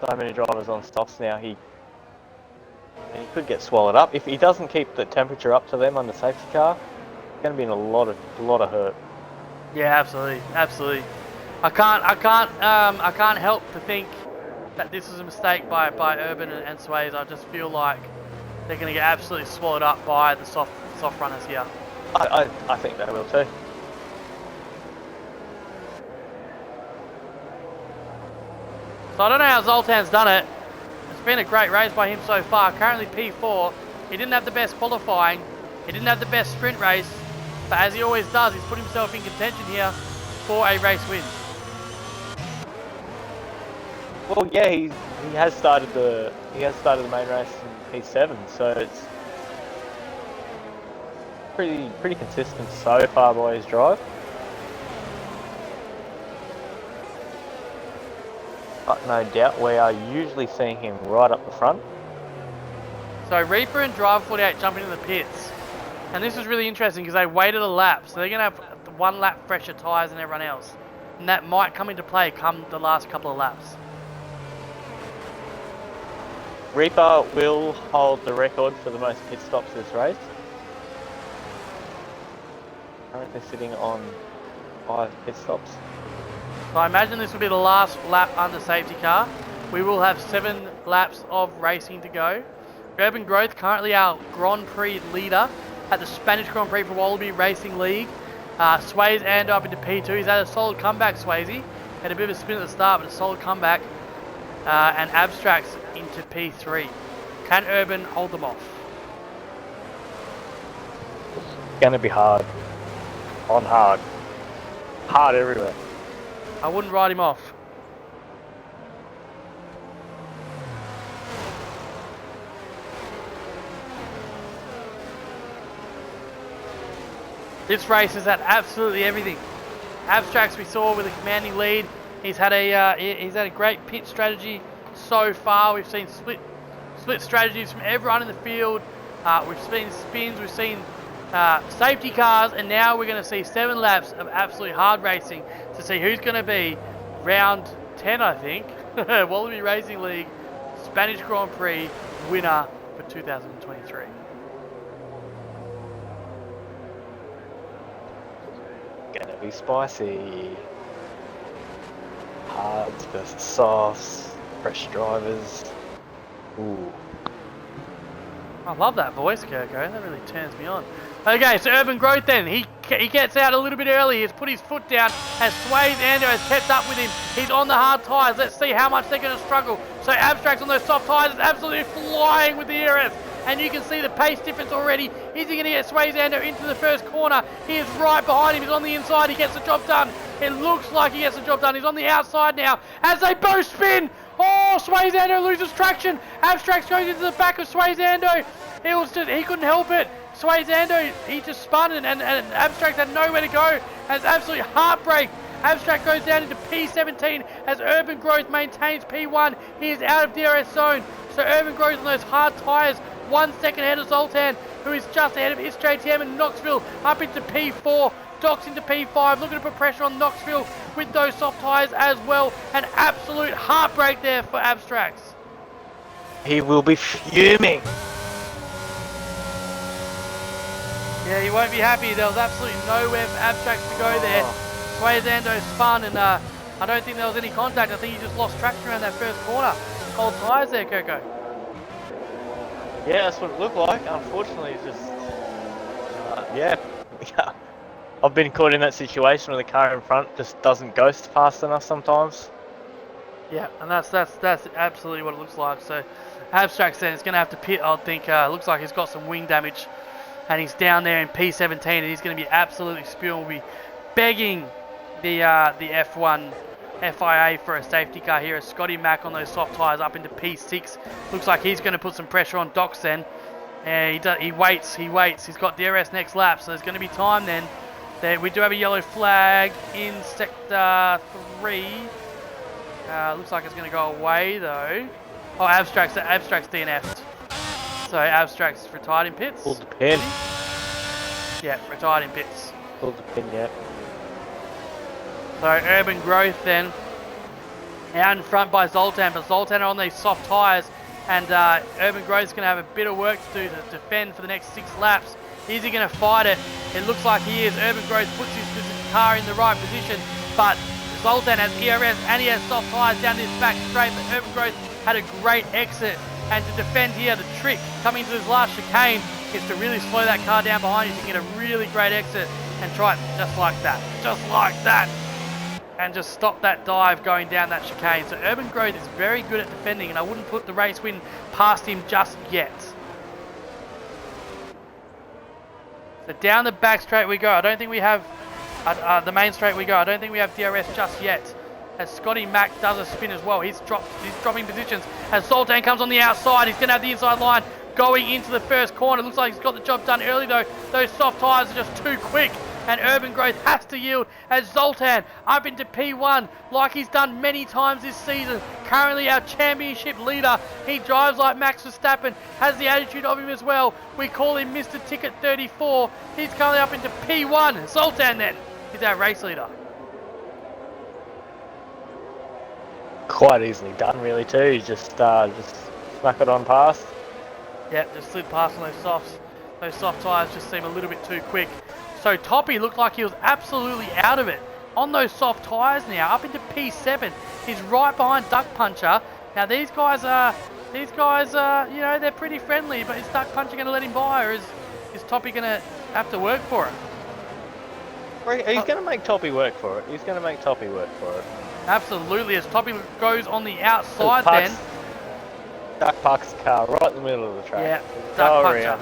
so many drivers on softs now. He could get swallowed up if he doesn't keep the temperature up to them on the safety car. He's going to be in a lot of hurt. Yeah, absolutely. I can't help to think that this is a mistake by Urban and Sways. I just feel like they're going to get absolutely swallowed up by the soft runners here. I think they will too. So I don't know how Zoltan's done it. It's been a great race by him so far. Currently P4. He didn't have the best qualifying. He didn't have the best sprint race. But as he always does, he's put himself in contention here for a race win. Well, yeah, he has started the main race in P7, so it's pretty consistent so far by his drive. But no doubt we are usually seeing him right up the front. So Reaper and Driver 48 jumping into the pits. And this is really interesting because they waited a lap. So they're going to have 1 lap fresher tyres than everyone else. And that might come into play come the last couple of laps. Reaper will hold the record for the most pit stops this race. Currently sitting on 5 pit stops. So I imagine this will be the last lap under safety car. We will have 7 laps of racing to go. Urban Growth, currently our Grand Prix leader at the Spanish Grand Prix for Wallaby Racing League. Sways Ando up into P2. He's had a solid comeback, Swayze. Had a bit of a spin at the start, but a solid comeback. And Abstracts into P3. Can Urban hold them off? It's going to be hard. On hard. Hard everywhere. I wouldn't write him off. This race is at absolutely everything. Abstracts we saw with a commanding lead. He's had a great pit strategy so far. We've seen split strategies from everyone in the field. We've seen spins. We've seen safety cars, and now we're going to see 7 laps of absolutely hard racing to see who's going to be round 10, I think. Wallaby Racing League Spanish Grand Prix winner for 2023. Gonna be spicy. Hards versus softs, fresh drivers. Ooh. I love that voice, Kirko. That really turns me on. Okay, so Urban Growth then. He gets out a little bit early. He's put his foot down as Sways Ando has kept up with him. He's on the hard tyres. Let's see how much they're going to struggle. So Abstracts on those soft tyres is absolutely flying with the ERS. And you can see the pace difference already. Is he going to get Sways Ando into the first corner? He is right behind him. He's on the inside. He gets the job done. It looks like he gets the job done. He's on the outside now as they both spin. Oh, Sways Ando loses traction. Abstracts goes into the back of Sways Ando. He couldn't help it. Sways Ando, he just spun and Abstract had nowhere to go. Has absolutely heartbreak. Abstract goes down into P17 as Urban Growth maintains P1. He is out of DRS zone. So Urban Growth on those hard tyres 1 second ahead of Zoltan, who is just ahead of his JTM and Knoxville up into P4. Doc's into P5, looking to put pressure on Knoxville with those soft tyres as well. An absolute heartbreak there for Abstracts. He will be fuming. Yeah, he won't be happy. There was absolutely nowhere for Abstracts to go there. Suazando spun and I don't think there was any contact. I think he just lost traction around that first corner. Cold tyres there, Coco. Yeah, that's what it looked like. Unfortunately, it's just... yeah. I've been caught in that situation where the car in front just doesn't go fast enough sometimes. Yeah, and that's absolutely what it looks like. So Abstracts then is going to have to pit, I think. Looks like he's got some wing damage. And he's down there in P17 and he's going to be absolutely spewing. We'll be begging the F1 FIA for a safety car here as Scotty Mack on those soft tyres up into P6. Looks like he's going to put some pressure on Docs then. And he waits. He's got DRS next lap, so there's going to be time then. We do have a yellow flag in sector 3. Looks like it's going to go away though. Oh, Abstracts DNF'd. So Abstracts retired in pits. Pulled the pin. Yeah, retired in pits. Pulled the pin, yeah. So Urban Growth then out in front by Zoltan, but Zoltan are on these soft tyres and Urban Growth is going to have a bit of work to do to defend for the next 6 laps. Is he going to fight it? It looks like he is. Urban Growth puts his car in the right position, but Zoltan has ERS and he has soft tyres down this back straight, but Urban Growth had a great exit. And to defend here, the trick coming to this last chicane is to really slow that car down behind you so you can get a really great exit and try it just like that, and just stop that dive going down that chicane. So Urban Growth is very good at defending and I wouldn't put the race win past him just yet. So down the back straight we go. I don't think we have the main straight we go. I don't think we have DRS just yet. As Scotty Mack does a spin as well. He's dropping positions. As Zoltan comes on the outside, he's going to have the inside line going into the first corner. Looks like he's got the job done early though. Those soft tyres are just too quick. And Urban Growth has to yield as Zoltan up into P1 like he's done many times this season. Currently our championship leader. He drives like Max Verstappen, has the attitude of him as well. We call him Mr. Ticket 34. He's currently up into P1. Zoltan then is our race leader. Quite easily done, really, too. Just smack it on past. Yeah, just slid past on those softs. Those soft tyres just seem a little bit too quick. So Toppy looked like he was absolutely out of it on those soft tyres now, up into P7. He's right behind Duck Puncher. Now these guys are, you know, they're pretty friendly, but is Duck Puncher going to let him by, or is Toppy going to have to work for it? He's going to make Toppy work for it. He's going to make Toppy work for it. Absolutely, as Toppy goes on the outside then. Duck parks the car right in the middle of the track. Yeah, Duck Puncher.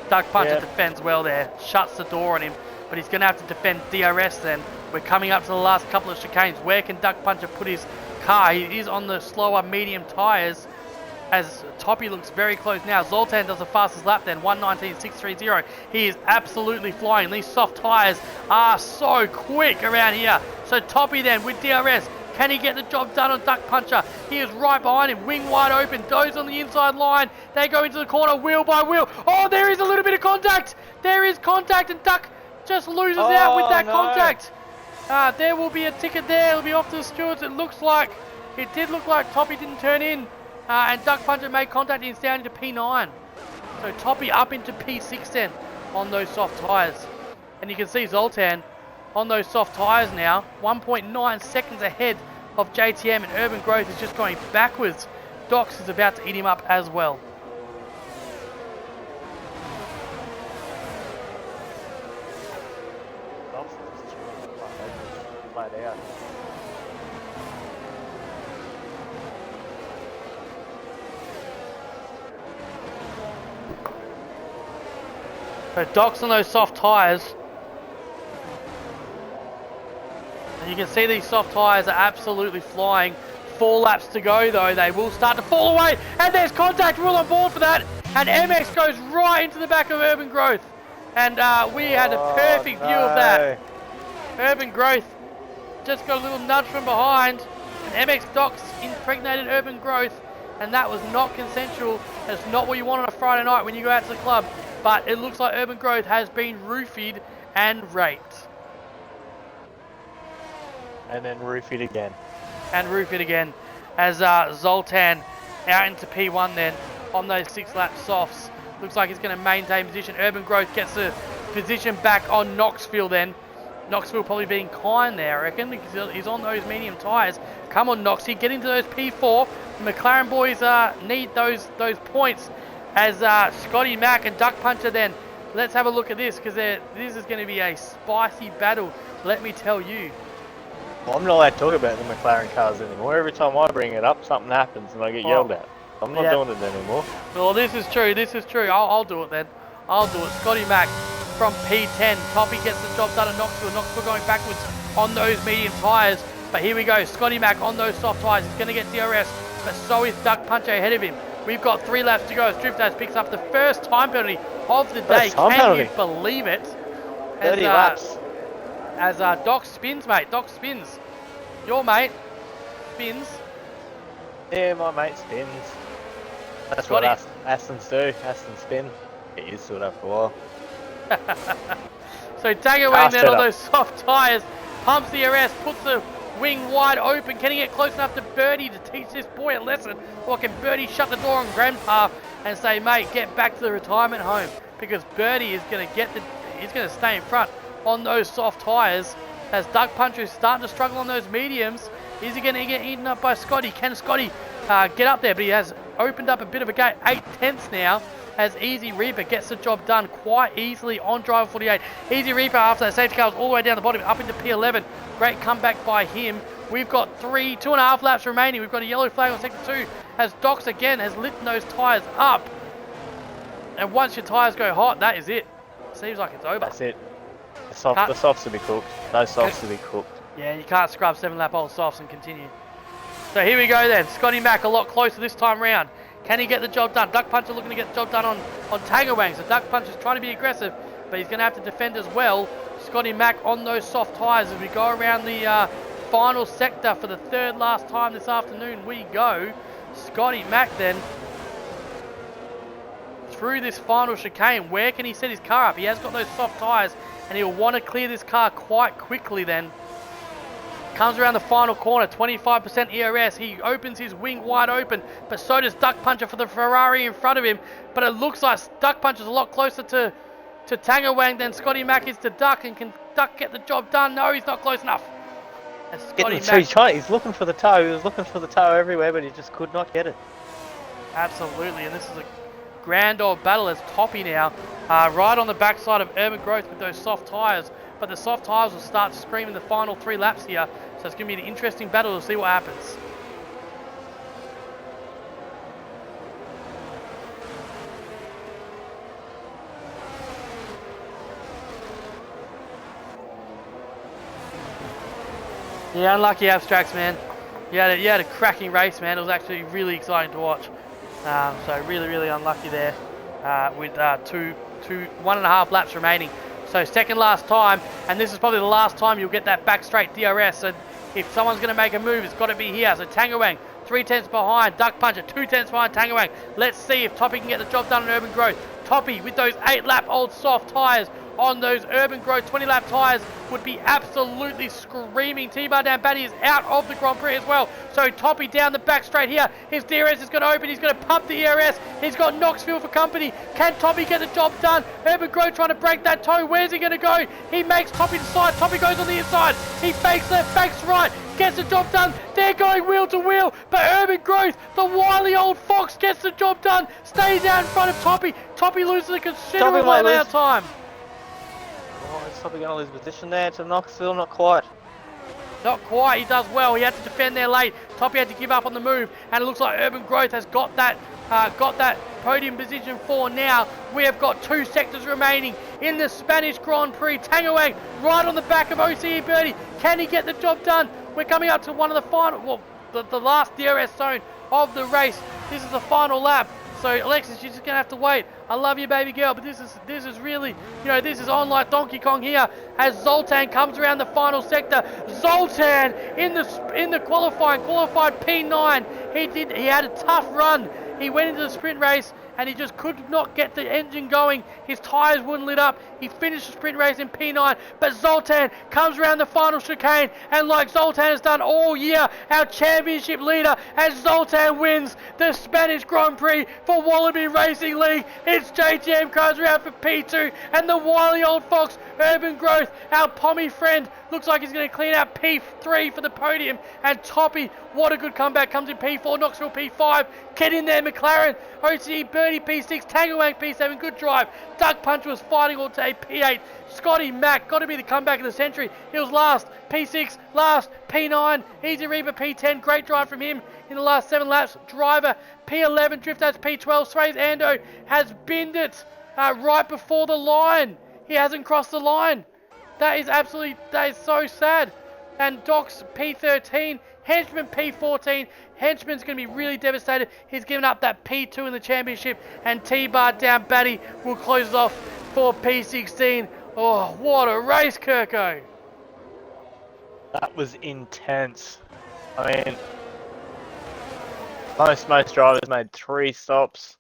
Duck Puncher defends well there, shuts the door on him, but he's going to have to defend DRS then. We're coming up to the last couple of chicanes. Where can Duck Puncher put his car? He is on the slower medium tyres as Toppy looks very close now. Zoltan does the fastest lap then, 1:19.630. He is absolutely flying. These soft tyres are so quick around here. So Toppy then with DRS, can he get the job done on Duck Puncher? He is right behind him, wing wide open, goes on the inside line. They go into the corner wheel by wheel. Oh, there is a little bit of contact. There is contact and Duck just loses out with that contact. There will be a ticket there. It'll be off to the stewards. It did look like Toppy didn't turn in. And Duck Puncher made contact and he's down into P9. So Toppy up into P6 then on those soft tyres. And you can see Zoltan on those soft tyres now, 1.9 seconds ahead of JTM, and Urban Growth is just going backwards. Docs is about to eat him up as well. So Docs on those soft tyres. And you can see these soft tyres are absolutely flying. 4 laps to go though. They will start to fall away. And there's contact. We're all on board for that. And MX goes right into the back of Urban Growth. And we had a perfect view of that. Urban Growth just got a little nudge from behind. And MX Docs impregnated Urban Growth. and that was not consensual. That's not what you want on a Friday night when you go out to the club. But it looks like Urban Growth has been roofied and raped. And then roofied again. And roofied again. As Zoltan out into P1 then on those 6-lap softs. Looks like he's going to maintain position. Urban Growth gets the position back on Knoxville then. Knoxville probably being kind there, I reckon, because he's on those medium tyres. Come on, Knoxy, get into those P4. The McLaren boys need those points as Scotty Mack and Duck Puncher then. Let's have a look at this, because this is going to be a spicy battle, let me tell you. Well, I'm not allowed to talk about the McLaren cars anymore. Every time I bring it up, something happens and I get yelled at. I'm not doing it anymore. Well, this is true. I'll do it then. I'll do it. Scotty Mack from P10. Toppy gets the job done at Knoxville. Knoxville going backwards on those medium tyres. But here we go. Scotty Mack on those soft tyres. He's going to get DRS, but so is Duck Puncher ahead of him. We've got 3 laps to go. Driftaz picks up the first time penalty of the day. Can you believe it? 30 laps. As Doc spins, mate. Doc spins. Your mate spins. Yeah, my mate spins. That's what Astons do. Astons spin. Get used to it after a while. So Tagawang then on those soft tyres, pumps the RS, puts the wing wide open. Can he get close enough to Birdie to teach this boy a lesson? Or can Birdie shut the door on Grandpa and say, mate, get back to the retirement home? Because Birdie is going to he's going to stay in front on those soft tyres. As Duck Puncher is starting to struggle on those mediums. Is he going to get eaten up by Scotty? Can Scotty get up there? But he has opened up a bit of a gate. 8/10 now as Easy Reaper gets the job done quite easily on driver 48. Easy Reaper after that safety car was all the way down the bottom up into P11. Great comeback by him. We've got 2.5 laps remaining. We've got a yellow flag on sector 2 as Docs again has lit those tyres up. And once your tyres go hot, that is it. Seems like it's over. That's it. The softs will be cooked. Those softs will be cooked. Yeah, you can't scrub 7-lap old softs and continue. So here we go then. Scotty Mack a lot closer this time round. Can he get the job done? Duck Puncher looking to get the job done on Tagawang. So Duck Puncher's trying to be aggressive, but he's going to have to defend as well. Scotty Mack on those soft tyres as we go around the final sector for the 3rd last time this afternoon. We go. Scotty Mack then through this final chicane. Where can he set his car up? He has got those soft tyres and he'll want to clear this car quite quickly then. Comes around the final corner, 25% ERS. He opens his wing wide open, but so does Duck Puncher for the Ferrari in front of him. But it looks like Duck Puncher's a lot closer to Tagawang than Scotty Mack is to Duck. And can Duck get the job done? No, he's not close enough. He's looking for the toe. He was looking for the toe everywhere, but he just could not get it. Absolutely, and this is a grand old battle as Toppy now, right on the backside of Urban Growth with those soft tyres. But the soft tyres will start to scream in the final 3 laps here. So it's going to be an interesting battle to see what happens. Yeah, unlucky Abstracts, man. You had a cracking race, man. It was actually really exciting to watch. So really unlucky there with 1.5 laps remaining. So 2nd last time, and this is probably the last time you'll get that back straight DRS. So if someone's going to make a move, it's got to be here. So Tagawang, 3/10 behind. Duck Puncher, 2/10 behind Tagawang. Let's see if Toppy can get the job done in Urban Growth. Toppy with those 8-lap old soft tyres on those Urban Growth 20-lap tyres would be absolutely screaming. T-Bar Dan Batty is out of the Grand Prix as well. So Toppy down the back straight here. His DRS is going to open. He's going to pump the ERS. He's got Knoxville for company. Can Toppy get the job done? Urban Growth trying to break that toe. Where's he going to go? He makes Toppy decide. Toppy goes on the inside. He fakes left, fakes right. Gets the job done. They're going wheel to wheel. But Urban Growth, the wily old fox, gets the job done. Stays out in front of Toppy. Toppy loses a considerable amount of time. Oh, is Toppy going to lose position there to Knoxville? Not quite. Not quite. He does well. He had to defend there late. Toppy had to give up on the move, and it looks like Urban Growth has got that podium position for now. We have got 2 sectors remaining in the Spanish Grand Prix. Tagawang right on the back of OCE Birdie. Can he get the job done? We're coming up to one of the final, the last DRS zone of the race. This is the final lap. So Alexis, you're just gonna have to wait. I love you, baby girl, but this is really, you know, this is on like Donkey Kong here as Zoltan comes around the final sector. Zoltan in the qualified P9. He had a tough run. He went into the sprint race and he just could not get the engine going. His tyres wouldn't lit up. He finished the sprint race in P9, but Zoltan comes around the final chicane, and like Zoltan has done all year, our championship leader, as Zoltan wins the Spanish Grand Prix for Wallaby Racing League. It's JTM comes around for P2, and the wily old fox, Urban Growth, our pommy friend, looks like he's going to clean out P3 for the podium, and Toppy, what a good comeback, comes in P4, Knoxville P5, get in there McLaren, OCE Birdie P6, Tangawang P7, good drive, Duck Punch was fighting all day, P8, Scotty Mack, got to be the comeback of the century, he was last, P6, last, P9, Easy Reaper P10, great drive from him in the last 7 laps, Driver P11, Drift as P12, Swayze Ando has binned it right before the line, he hasn't crossed the line. That is so sad. And Doc's P13, Henchman P14. Henchman's going to be really devastated. He's given up that P2 in the championship. And T-Bar down Batty will close it off for P16. Oh, what a race, Kirko. That was intense. I mean, most drivers made 3 stops.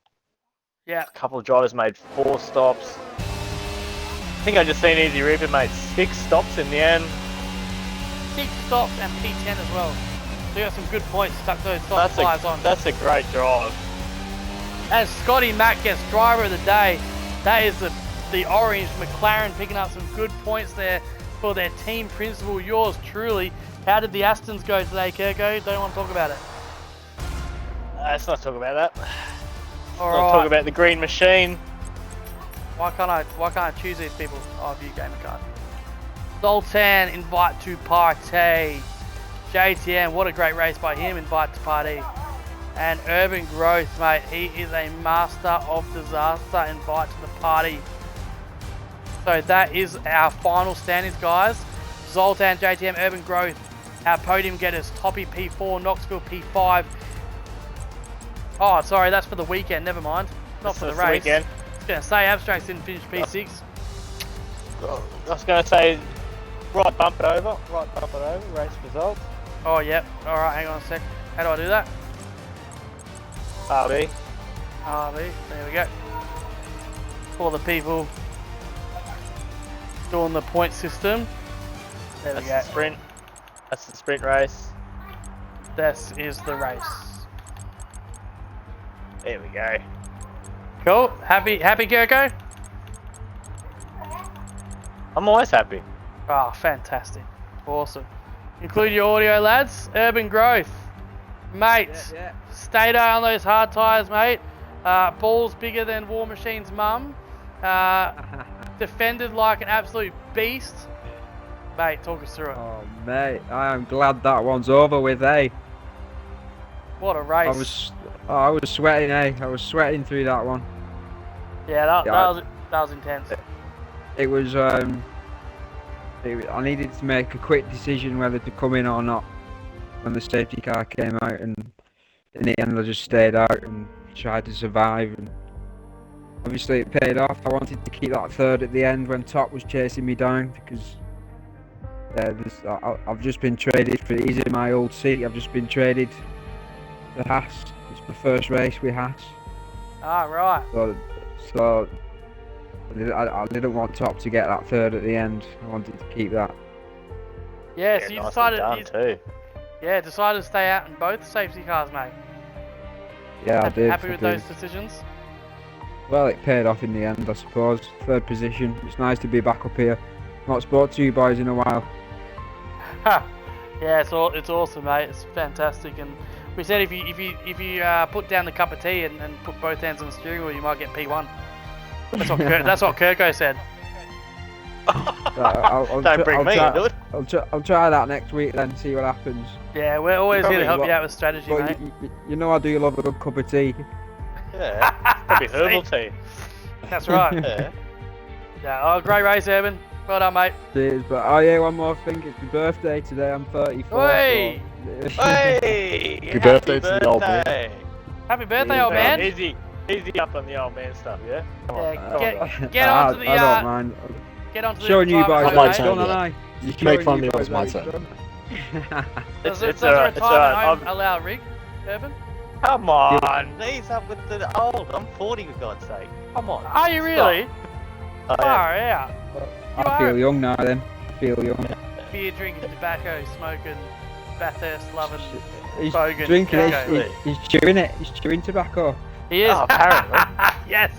Yeah. A couple of drivers made 4 stops. I think I just seen Easy Reaper made 6 stops in the end. 6 stops and P10 as well. So you got some good points to tuck those soft tyres on. That's a great drive. As Scotty Mack gets driver of the day, that is the orange McLaren picking up some good points there for their team principal. Yours truly. How did the Astons go today, Kirko? Don't want to talk about it. Let's not talk about that. All Let's right. talk about the green machine. Why can't I choose these people? Oh, view gamer card. Zoltan, invite to party. JTM, what a great race by him, invite to party. And Urban Growth, mate, he is a master of disaster, invite to the party. So that is our final standings, guys. Zoltan, JTM, Urban Growth, our podium getters, Toppy P4, Knoxville P5. Oh, sorry, that's for the weekend, never mind. Not for the race. Weekend. I was going to say, Abstracts didn't finish P6. I was going to say, right bump it over, race results. Oh, yep. Alright, hang on a sec. How do I do that? RB. RB, there we go. For the people doing the point system. There we go. That's the sprint. That's the sprint race. This is the race. There we go. Cool. Happy, Kirko? I'm always happy. Oh, fantastic. Awesome. Include your audio, lads. Urban Growth. Mate, Yeah. stay down on those hard tyres, mate. Balls bigger than War Machine's mum. Defended like an absolute beast. Mate, talk us through it. Oh mate, I am glad that one's over with, eh? What a race. I was sweating, eh? I was sweating through that one. Yeah, that was intense. It was I needed to make a quick decision whether to come in or not when the safety car came out, and in the end I just stayed out and tried to survive, and obviously it paid off. I wanted to keep that third at the end when Top was chasing me down, because I've just been traded for, he's in my old seat, I've just been traded to Haas. It's my first race with Haas. Ah, right. So I didn't want Top to get that third at the end. I wanted to keep that. Yeah, so you nicely decided done too. decided to stay out in both safety cars, mate. Yeah, I did. Happy with those decisions? Well, it paid off in the end, I suppose. Third position. It's nice to be back up here. Not spoke to you boys in a while. Ha! Yeah, it's awesome, mate. It's fantastic, and we said if you put down the cup of tea and put both hands on the steering wheel, you might get P1. That's what Kirko said. Don't bring me into it. I'll try that next week then, see what happens. Yeah, we're always here to help Probably you out with strategy, But mate. you know I do love a good cup of tea. Yeah, probably herbal tea. That's right. Yeah. Yeah, oh, great race, Evan. Well done, mate. Cheers, but oh yeah, one more thing. It's my birthday today. I'm 34. Hey! So... Hey! Happy birthday to the old man. birthday. Happy birthday, old man. Easy. Easy up on the old man stuff, yeah? Come on. Yeah, Come on, get, guys. get I, onto the I don't mind. get onto the Showing you boys retirement what my it's zone, turn, done, yeah. and You can make fun of me, it was my turn. turn. Does It's the alright, it's retirement alright. home allow rig, Urban? Come on, ease up with the old. I'm 40 for God's sake. Come on. Are you really? Stop. Far out. You I are feel young now then. I feel young. beer drinking, tobacco smoking, Bathurst loving. He's Bogan. drinking it, Okay. he's chewing it, he's chewing tobacco. He is. Oh, apparently. Yes.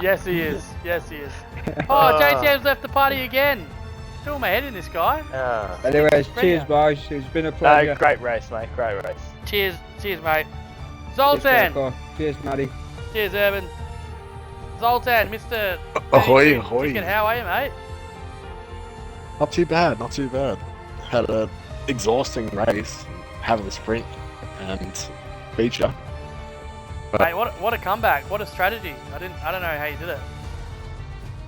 Yes, he is. Yes, he is. Oh, JTM's left the party again. Fill my head in this guy. Anyways, cheers Brilliant. boys, it's been a pleasure. No, great race, mate. Great race. Cheers, cheers, mate. Cheers, Zoltan. Coco. Cheers, Maddie. Cheers, Urban. Zoltan, Mr. Ahoy, 32 ahoy. Ticket, how are you, mate? Not too bad, not too bad. Had an exhausting race, having the sprint and feature. Mate, what a comeback! What a strategy! I don't know how you did it.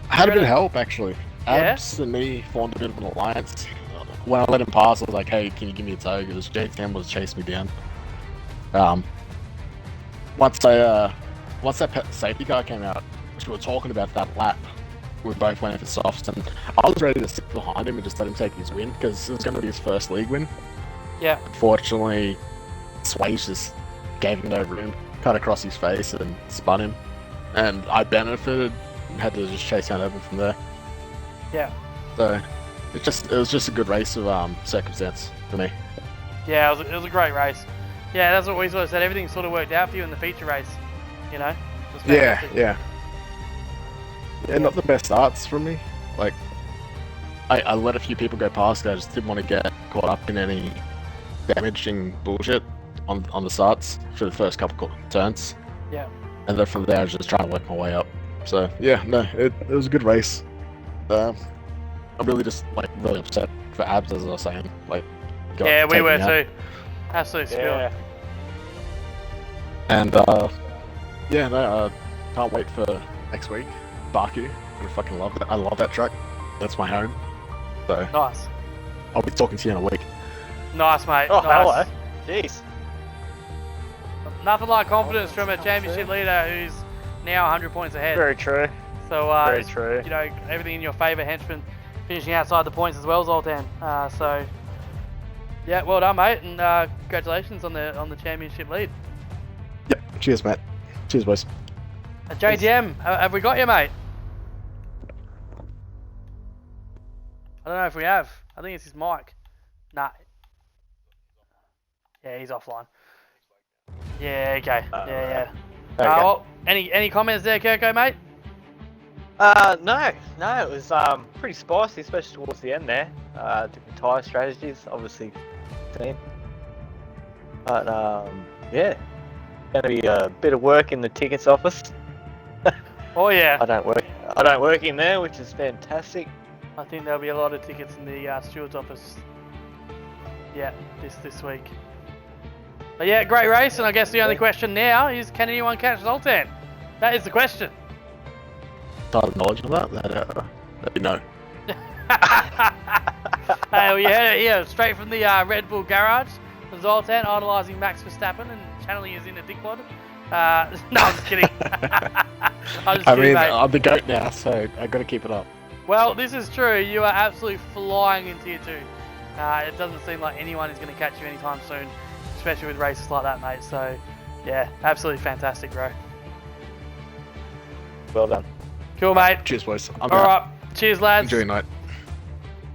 I had a bit of help actually. Yeah? Abs and me formed a bit of an alliance. When I let him pass, I was like, "Hey, can you give me a tow?" Because JTM was chasing me down. Once that safety car came out, which we were talking about that lap, we both went in for softs, and I was ready to sit behind him and just let him take his win because it was going to be his first league win. Yeah. Unfortunately, Swage just gave him no room, cut across his face and spun him, and I benefited and had to just chase down Urban from there. Yeah. So it was just a good race of circumstance for me. Yeah, it was a great race. Yeah, that's what we sort of said. Everything sort of worked out for you in the feature race. You know. It was fantastic. Yeah, not the best starts from me. Like, I let a few people go past. I just didn't want to get caught up in any damaging bullshit on the starts for the first couple turns. Yeah. And then from there, I was just trying to work my way up. So yeah, no, it was a good race. I'm really just like really upset for Abs, as I was saying. Like, Yeah, we taken were out. too. Absolute spill. Yeah. And yeah, no, can't wait for next week. Baku, I fucking love that. I love that track. That's my home. So Nice. I'll be talking to you in a week. Nice, mate. Oh, nice. hello. Jeez. Nothing like confidence from a championship leader who's now 100 points ahead. Very true. So, Very true. you know, everything in your favour, henchman finishing outside the points as well, Zoltan. So, yeah, well done, mate, and congratulations on the championship lead. Yep. Cheers, mate. Cheers, boys. JTM, have we got you, mate? I don't know if we have. I think it's his mic. Nah. Yeah, he's offline. Yeah, okay. Yeah. Okay. Well, any comments there, Kirko, mate? No, it was pretty spicy, especially towards the end there. Different tyre strategies, obviously, seen. But yeah, gonna be a bit of work in the tickets office. Oh yeah. I don't work in there, which is fantastic. I think there'll be a lot of tickets in the steward's office. Yeah, this week. But yeah, great race, and I guess the only question now is, can anyone catch Zoltan? That is the question. Title knowledge of that? That'd be no. Hey, we heard it here, straight from the Red Bull garage. Zoltan idolising Max Verstappen and channeling his inner dickwad. No, I'm just kidding. I'm just I kidding, mean, mate. I'm the GOAT now, so I gotta keep it up. Well, this is true. You are absolutely flying in Tier 2. It doesn't seem like anyone is going to catch you anytime soon, especially with races like that, mate. So, yeah, absolutely fantastic, bro. Well done. Cool, mate. Cheers, boys. I'm All out. right. Cheers, lads. Enjoy your night.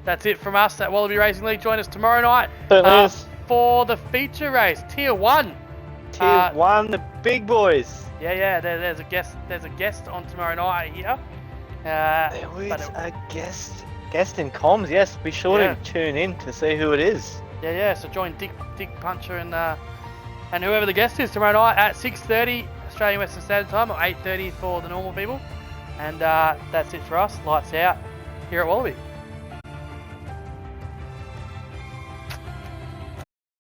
That's it from us at Wallaby Racing League. Join us tomorrow night Certainly is. for the feature race, Tier 1. Tier 1, the big boys. Yeah. There's a guest on tomorrow night here. There was a guest in comms. Yes, be sure Yeah. to tune in to see who it is. Yeah. So join Dick Puncher and whoever the guest is tomorrow night at 6:30 Australian Western Standard Time, or 8:30 for the normal people. And that's it for us. Lights out here at Wallaby.